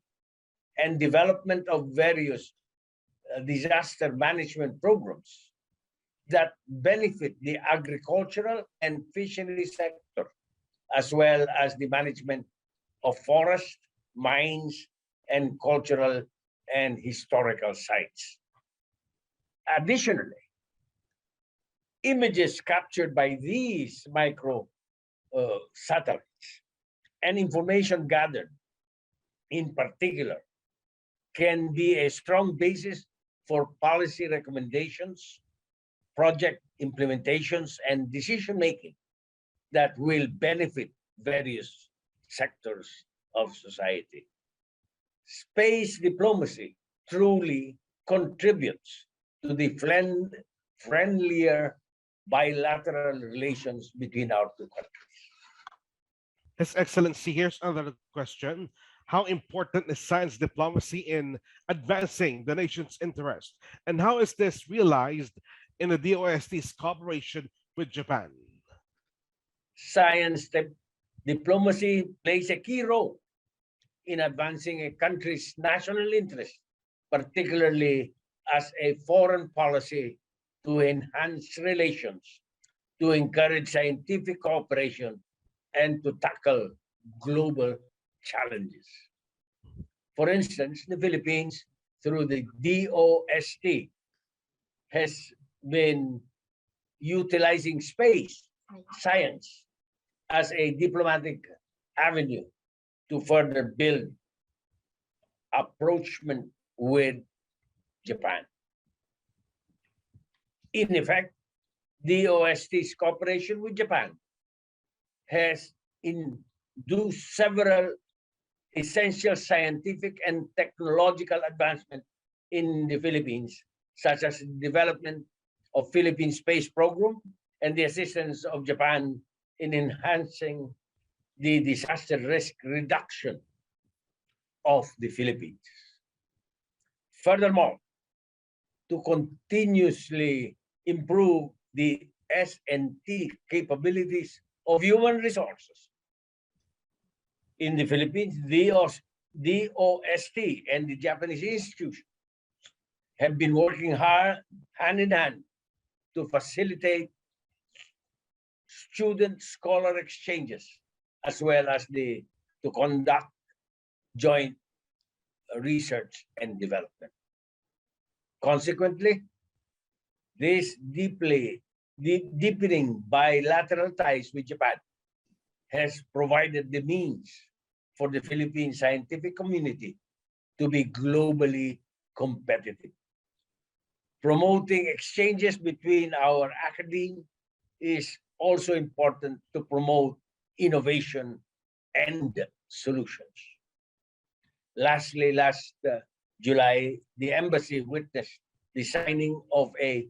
and development of various disaster management programs that benefit the agricultural and fishery sector, as well as the management of forest, mines, and cultural and historical sites. Additionally, images captured by these micro satellites and information gathered, in particular, can be a strong basis for policy recommendations, project implementations, and decision-making that will benefit various sectors of society. Space diplomacy truly contributes to the friendlier bilateral relations between our two countries. His Excellency, here's another question. How important is science diplomacy in advancing the nation's interest? And how is this realized in the DOST's cooperation with Japan? Science diplomacy plays a key role in advancing a country's national interest, particularly as a foreign policy to enhance relations, to encourage scientific cooperation, and to tackle global challenges. For instance, the Philippines, through the DOST, has been utilizing space science as a diplomatic avenue to further build approachment with Japan. In effect, DOST's cooperation with Japan has induced several essential scientific and technological advancements in the Philippines, such as the development of Philippine space program and the assistance of Japan in enhancing the disaster risk reduction of the Philippines. Furthermore, to continuously improve the S&T capabilities of human resources in the Philippines, DOST and the Japanese institutions have been working hand in hand to facilitate student-scholar exchanges, as well as to conduct joint research and development. Consequently, this deepening bilateral ties with Japan has provided the means for the Philippine scientific community to be globally competitive. Promoting exchanges between our academe is also important to promote innovation and solutions. Lastly, last July, the embassy witnessed the signing of a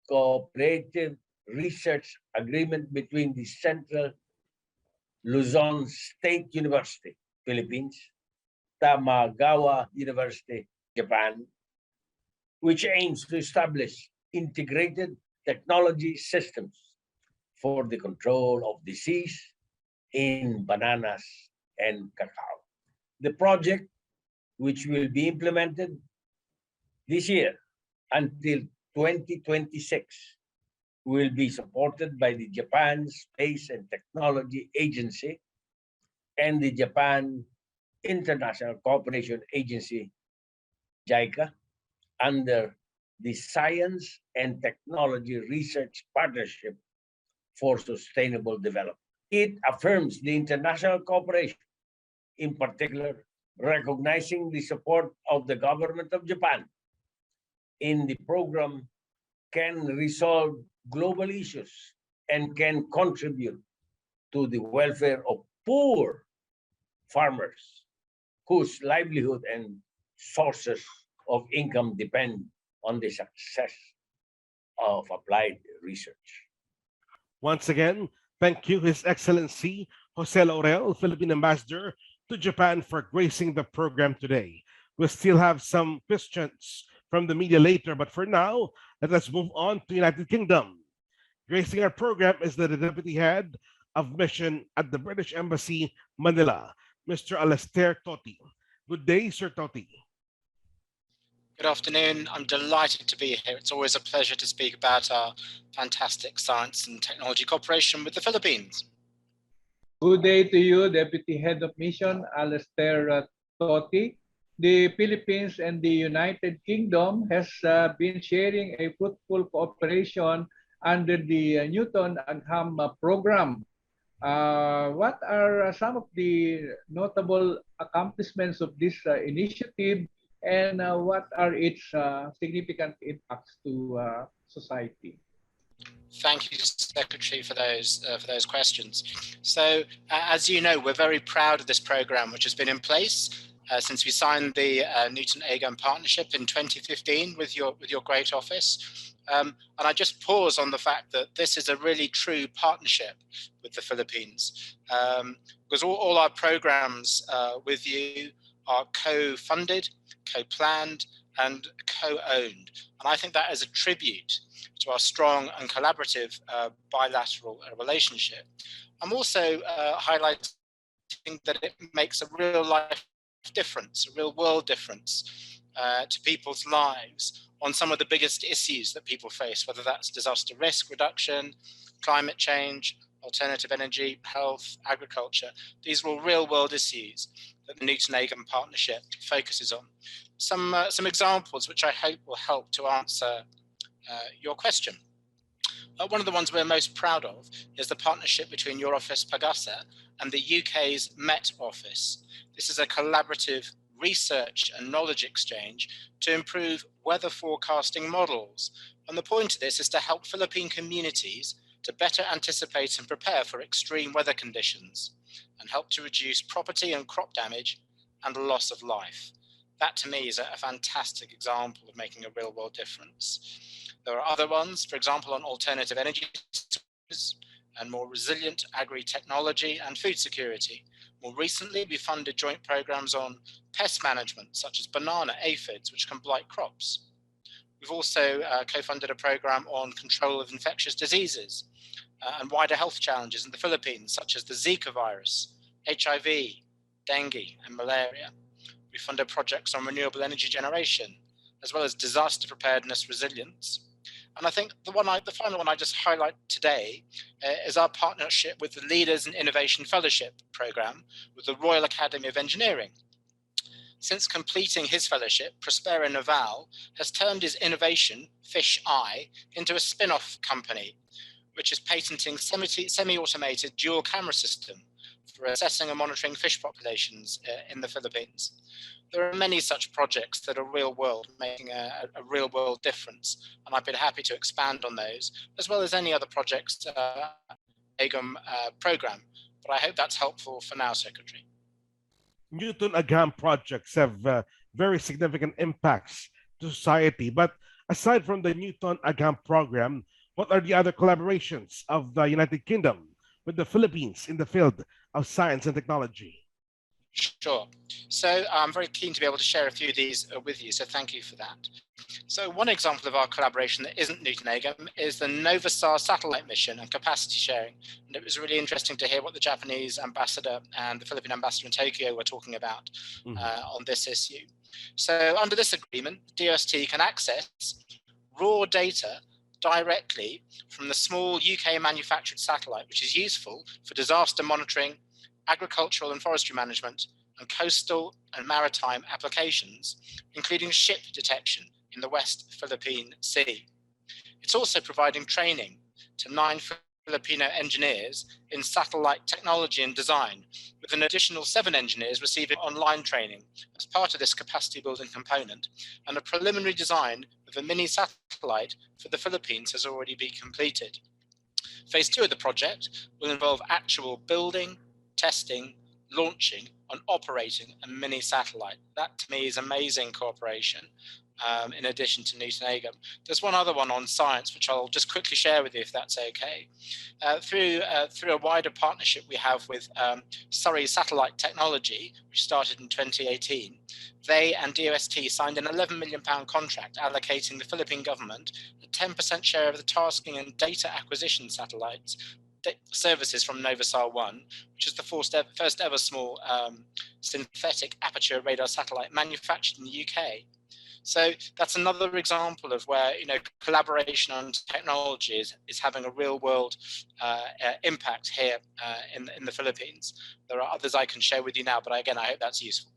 cooperative research agreement between the Central Luzon State University, Philippines, Tamagawa University, Japan, which aims to establish integrated technology systems for the control of disease in bananas and cacao. The project, which will be implemented this year until 2026, will be supported by the Japan Space and Technology Agency and the Japan International Cooperation Agency, JICA, under the Science and Technology Research Partnership for Sustainable Development. It affirms the international cooperation, in particular, recognizing the support of the government of Japan in the program can resolve global issues and can contribute to the welfare of poor farmers whose livelihood and sources of income depend on the success of applied research. Once again, thank you, His Excellency Jose Laurel, Philippine Ambassador to Japan, for gracing the program today. We'll still have some questions from the media later, but for now, let us move on to United Kingdom. Gracing our program is the Deputy Head of Mission at the British Embassy, Manila, Mr. Alastair Totti. Good day, Sir Totti. Good afternoon. I'm delighted to be here. It's always a pleasure to speak about our fantastic science and technology cooperation with the Philippines. Good day to you, Deputy Head of Mission, Alastair Totti. The Philippines and the United Kingdom has been sharing a fruitful cooperation under the Newton and Ham program. What are some of the notable accomplishments of this initiative, and what are its significant impacts to society? Thank you, Secretary, for those questions. So, as you know, we're very proud of this program, which has been in place since we signed the Newton-Agam partnership in 2015 with your great office. And I just pause on the fact that this is a really true partnership with the Philippines, because all our programs with you are co-funded, co-planned, and co-owned. And I think that is a tribute to our strong and collaborative bilateral relationship. I'm also highlighting that it makes a real life difference, a real world difference to people's lives on some of the biggest issues that people face, whether that's disaster risk reduction, climate change, alternative energy, health, agriculture. These are all real world issues that the Newton-Agam partnership focuses on. Some examples which I hope will help to answer your question. One of the ones we're most proud of is the partnership between your office, Pagasa, and the UK's Met Office. This is a collaborative research and knowledge exchange to improve weather forecasting models. And the point of this is to help Philippine communities to better anticipate and prepare for extreme weather conditions and help to reduce property and crop damage and loss of life. That to me is a fantastic example of making a real world difference. There are other ones, for example, on alternative energy and more resilient agri-technology and food security. More recently, we funded joint programs on pest management, such as banana aphids, which can blight crops. We've also co-funded a program on control of infectious diseases and wider health challenges in the Philippines, such as the Zika virus, HIV, dengue, and malaria. We funded projects on renewable energy generation, as well as disaster preparedness resilience. And I think the final one I just highlight today is our partnership with the Leaders in Innovation Fellowship program with the Royal Academy of Engineering. Since completing his fellowship, Prospero Naval has turned his innovation, Fish Eye, into a spin-off company, which is patenting semi-automated dual camera system for assessing and monitoring fish populations in the Philippines. There are many such projects that are real world, making a real world difference. And I've been happy to expand on those, as well as any other projects AGAM program. But I hope that's helpful for now, Secretary. Newton-Agam projects have very significant impacts to society. But aside from the Newton-Agam program, what are the other collaborations of the United Kingdom with the Philippines in the field of science and technology? Sure. So I'm very keen to be able to share a few of these with you, so thank you for that. So one example of our collaboration that isn't Newton-Agam is the Novastar satellite mission and capacity sharing. And it was really interesting to hear what the Japanese ambassador and the Philippine ambassador in Tokyo were talking about on this issue. So under this agreement, DOST can access raw data directly from the small UK manufactured satellite, which is useful for disaster monitoring, agricultural and forestry management, and coastal and maritime applications, including ship detection in the West Philippine Sea. It's also providing training to 9 Filipino engineers in satellite technology and design, with an additional 7 engineers receiving online training as part of this capacity building component, and a preliminary design of a mini satellite for the Philippines has already been completed. Phase 2 of the project will involve actual building, testing, launching, and operating a mini satellite. That to me is amazing cooperation. In addition to Newton-Agam, there's one other one on science, which I'll just quickly share with you, if that's okay. Through a wider partnership we have with Surrey Satellite Technology, which started in 2018, they and DOST signed an £11 million contract allocating the Philippine government a 10% share of the tasking and data acquisition satellites services from Novastar 1, which is the first ever small synthetic aperture radar satellite manufactured in the UK. So that's another example of where collaboration on technology is having a real world impact here in the Philippines. There are others I can share with you now, but again, I hope that's useful.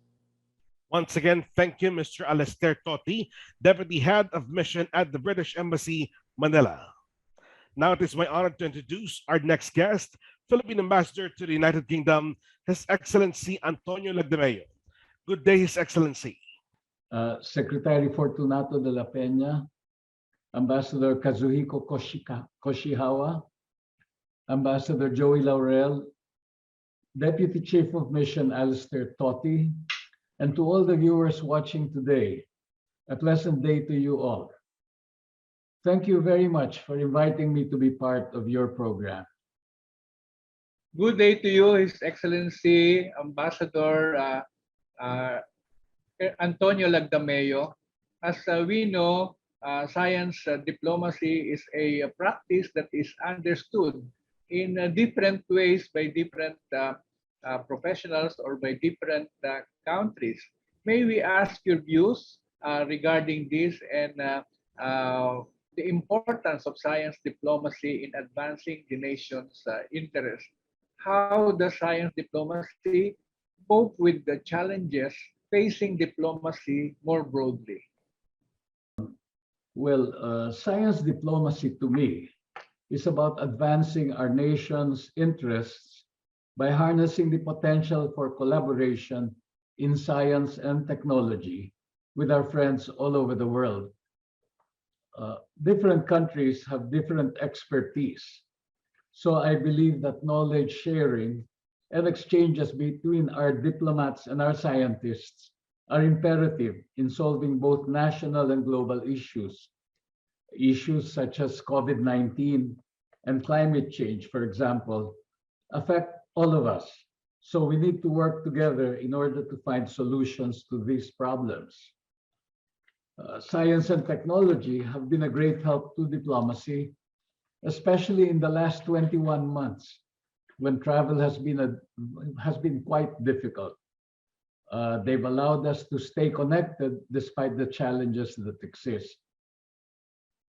Once again, thank you, Mr. Alastair Totti, Deputy Head of Mission at the British Embassy, Manila. Now it is my honor to introduce our next guest, Philippine Ambassador to the United Kingdom, His Excellency Antonio Lagdameo. Good day, His Excellency. Secretary Fortunato de la Peña, Ambassador Kazuhiko Koshihawa, Ambassador Joey Laurel, Deputy Chief of Mission Alistair Totti, and to all the viewers watching today, a pleasant day to you all. Thank you very much for inviting me to be part of your program. Good day to you, His Excellency Ambassador Antonio Lagdameo. As we know, science diplomacy is a practice that is understood in different ways by different professionals or by different countries. May we ask your views regarding this and the importance of science diplomacy in advancing the nation's interest? How does science diplomacy cope with the challenges facing diplomacy more broadly? Well, science diplomacy to me is about advancing our nation's interests by harnessing the potential for collaboration in science and technology with our friends all over the world. Different countries have different expertise. So I believe that knowledge sharing and exchanges between our diplomats and our scientists are imperative in solving both national and global issues. Issues such as COVID-19 and climate change, for example, affect all of us. So we need to work together in order to find solutions to these problems. Science and technology have been a great help to diplomacy, especially in the last 21 months when travel has been quite difficult. They've allowed us to stay connected despite the challenges that exist.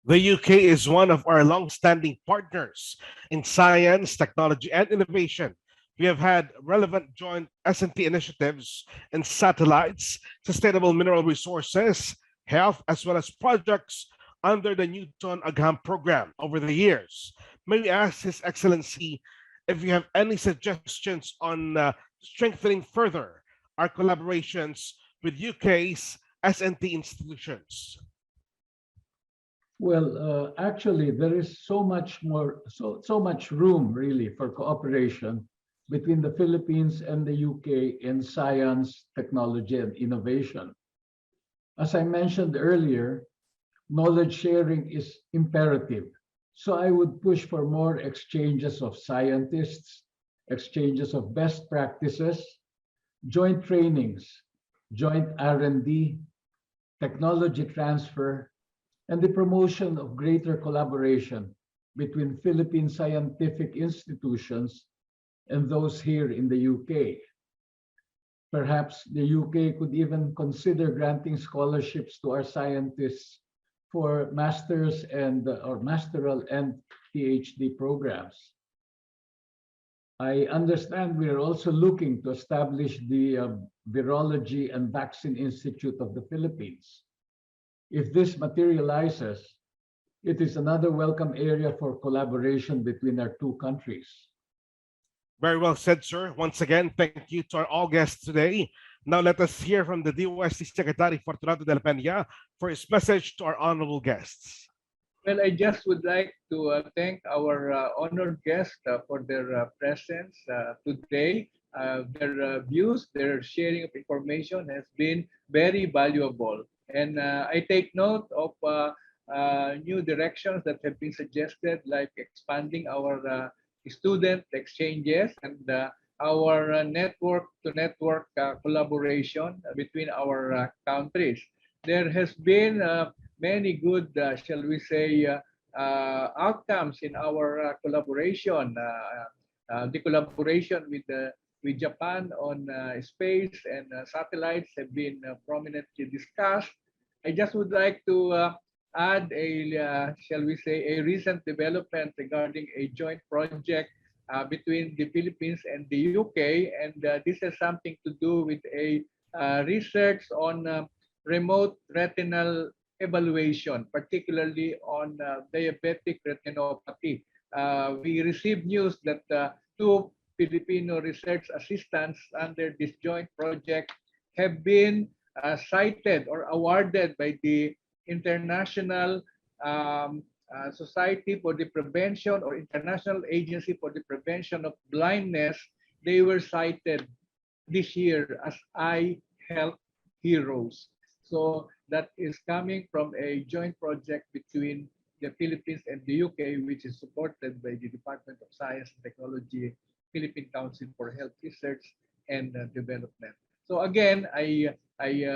The UK is one of our long-standing partners in science, technology, and innovation. We have had relevant joint S&T initiatives in satellites, sustainable mineral resources, health, as well as projects under the Newton Agham program over the years. May we ask His Excellency if you have any suggestions on strengthening further our collaborations with UK's S&T institutions? Well, actually, there is so much room really for cooperation between the Philippines and the UK in science, technology, and innovation. As I mentioned earlier, knowledge sharing is imperative. So I would push for more exchanges of scientists, exchanges of best practices, joint trainings, joint R&D, technology transfer, and the promotion of greater collaboration between Philippine scientific institutions and those here in the UK. Perhaps the UK could even consider granting scholarships to our scientists for master's and or masteral and PhD programs. I understand we are also looking to establish the Virology and Vaccine Institute of the Philippines. If this materializes, it is another welcome area for collaboration between our two countries. Very well said, sir. Once again, thank you to our all guests today. Now let us hear from the DOST Secretary Fortunato de la Peña for his message to our honorable guests. Well, I just would like to thank our honored guests for their presence today. Their views, their sharing of information has been very valuable. And I take note of new directions that have been suggested, like expanding our student exchanges and our network-to-network collaboration between our countries. There has been many good, shall we say, outcomes in our collaboration. The collaboration with Japan on space and satellites have been prominently discussed. I just would like to add a, shall we say, a recent development regarding a joint project between the Philippines and the UK, and this has something to do with a research on remote retinal evaluation, particularly on diabetic retinopathy. We received news that two Filipino research assistants under this joint project have been cited or awarded by the International Society for the Prevention or International Agency for the Prevention of Blindness. They were cited this year as eye health heroes. So that is coming from a joint project between the Philippines and the UK, which is supported by the Department of Science and Technology, Philippine Council for Health Research and Development. So again, I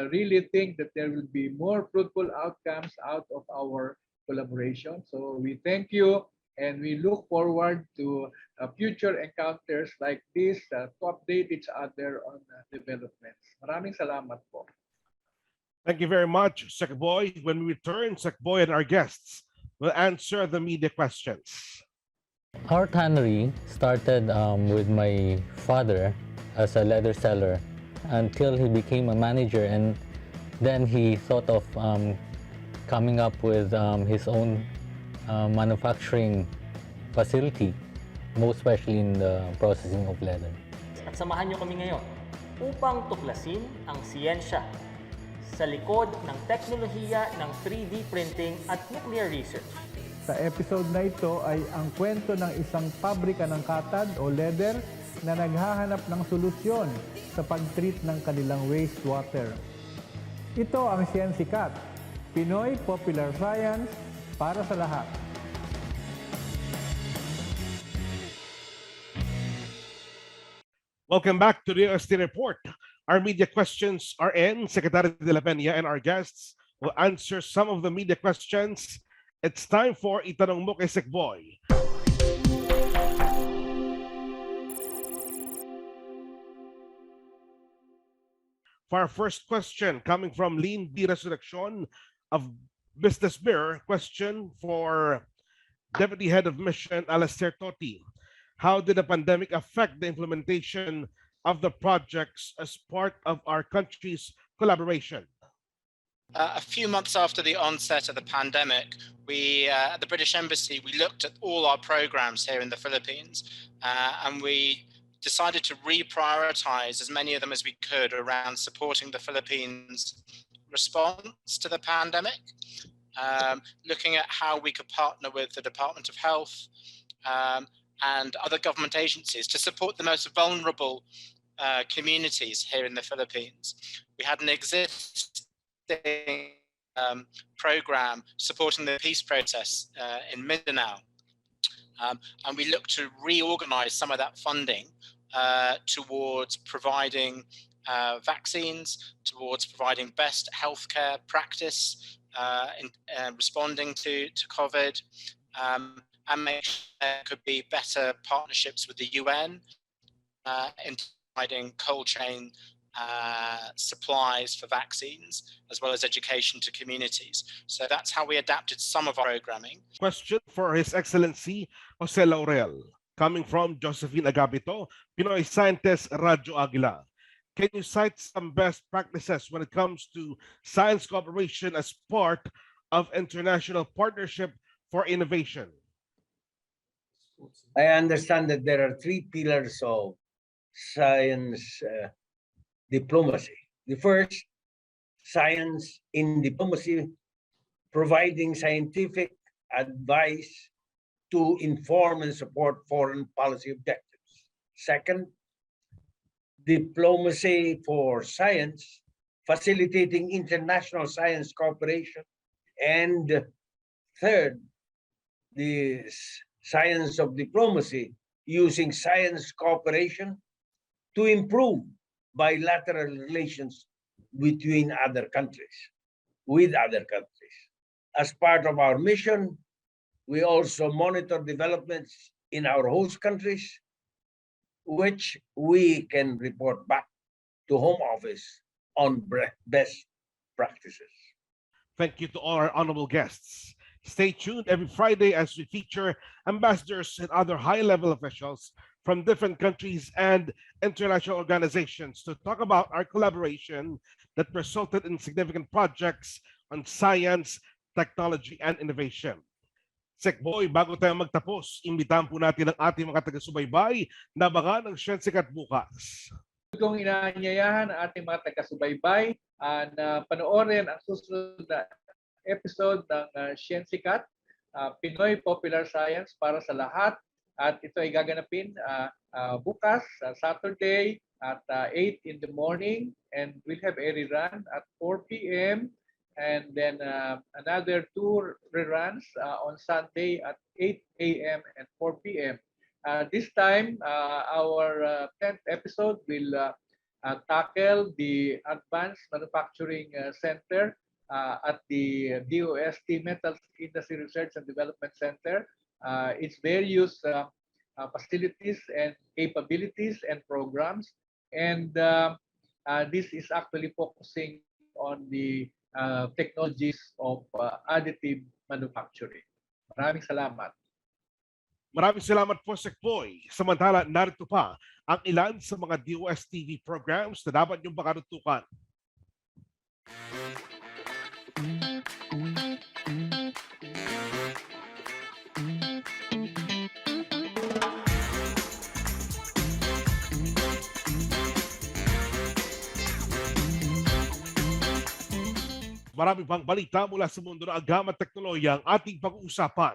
really think that there will be more fruitful outcomes out of our collaboration. So we thank you and we look forward to future encounters like this to update each other on developments. Maraming salamat po. Thank you very much, Secboy. When we return, Secboy and our guests will answer the media questions. Our tannery started with my father as a leather seller until he became a manager, and then he thought of coming up with his own manufacturing facility, most especially in the processing of leather. At samahan niyo kami ngayon upang tuklasin ang siyensya sa likod ng teknolohiya ng 3D printing at nuclear research. Sa episode na ito ay ang kwento ng isang pabrika ng katad o leather na naghahanap ng solusyon sa pag-treat ng kanilang wastewater. Ito ang Siyensikat, Pinoy Popular Science para sa lahat. Welcome back to the DOST Report. Our media questions are in. Secretary de la Peña and our guests will answer some of the media questions. It's time for Itanong Mo kay Secboy. For our first question, coming from Lynn B. Resurrection of Business Mirror, question for Deputy Head of Mission, Alastair Totti. How did the pandemic affect the implementation of the projects as part of our country's collaboration? A few months after the onset of the pandemic, we at the British Embassy, we looked at all our programs here in the Philippines, and we decided to reprioritize as many of them as we could around supporting the Philippines' response to the pandemic, looking at how we could partner with the Department of Health and other government agencies to support the most vulnerable communities here in the Philippines. We had an existing program supporting the peace process in Mindanao, and we looked to reorganize some of that funding towards providing vaccines, towards providing best healthcare practice in responding to COVID, and make sure there could be better partnerships with the UN in providing cold chain supplies for vaccines, as well as education to communities. So that's how we adapted some of our programming. Question for His Excellency Jose Laurel, coming from Josephine Agapito, Pinoy Scientist Radyo Aguila. Can you cite some best practices when it comes to science cooperation as part of international partnership for innovation? I understand that there are three pillars of science diplomacy. The first, science in diplomacy, providing scientific advice to inform and support foreign policy objectives. Second, diplomacy for science, facilitating international science cooperation. And third, the science of diplomacy, using science cooperation to improve bilateral relations between other countries, with other countries. As part of our mission, we also monitor developments in our host countries, which we can report back to Home Office on best practices. Thank you to all our honorable guests. Stay tuned every Friday as we feature ambassadors and other high-level officials from different countries and international organizations to talk about our collaboration that resulted in significant projects on science, technology, and innovation. Sekboy, bago tayo magtapos, imbitahan po natin ang ating mga taga-subaybay na baka ng Siyensya bukas. Kung inaanyayahan ang ating mga taga-subaybay na panoorin ang susunod na episode ng Siyensya, Pinoy Popular Science para sa lahat. At ito ay gaganapin bukas, Saturday at 8 in the morning, and we'll have a rerun at 4 p.m. and then another 2 reruns on Sunday at 8 a.m. and 4 p.m. This time, our 10th episode will tackle the Advanced Manufacturing Center at the DOST Metals Industry Research and Development Center. Its various facilities and capabilities and programs. And this is actually focusing on the technologies of additive manufacturing. Maraming salamat. Maraming salamat po, Sekboy. Samantala, narito pa ang ilan sa mga DOST TV programs na dapat niyong pakarutukan. Marami pang balita mula sa mundo ng agam at teknolohiya ang ating pag-uusapan.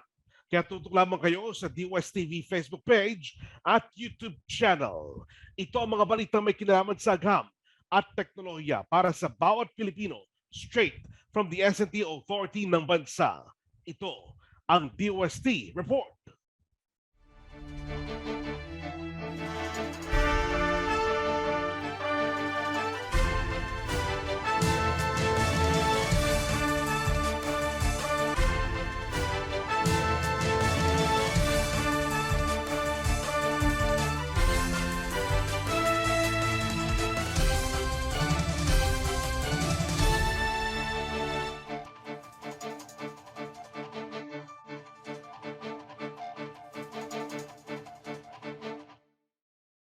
Kaya tutok lamang kayo sa DOST TV Facebook page at YouTube channel. Ito ang mga balitang may kinalaman sa agam at teknolohiya para sa bawat Pilipino, straight from the S&T Authority ng bansa. Ito ang DOST Report.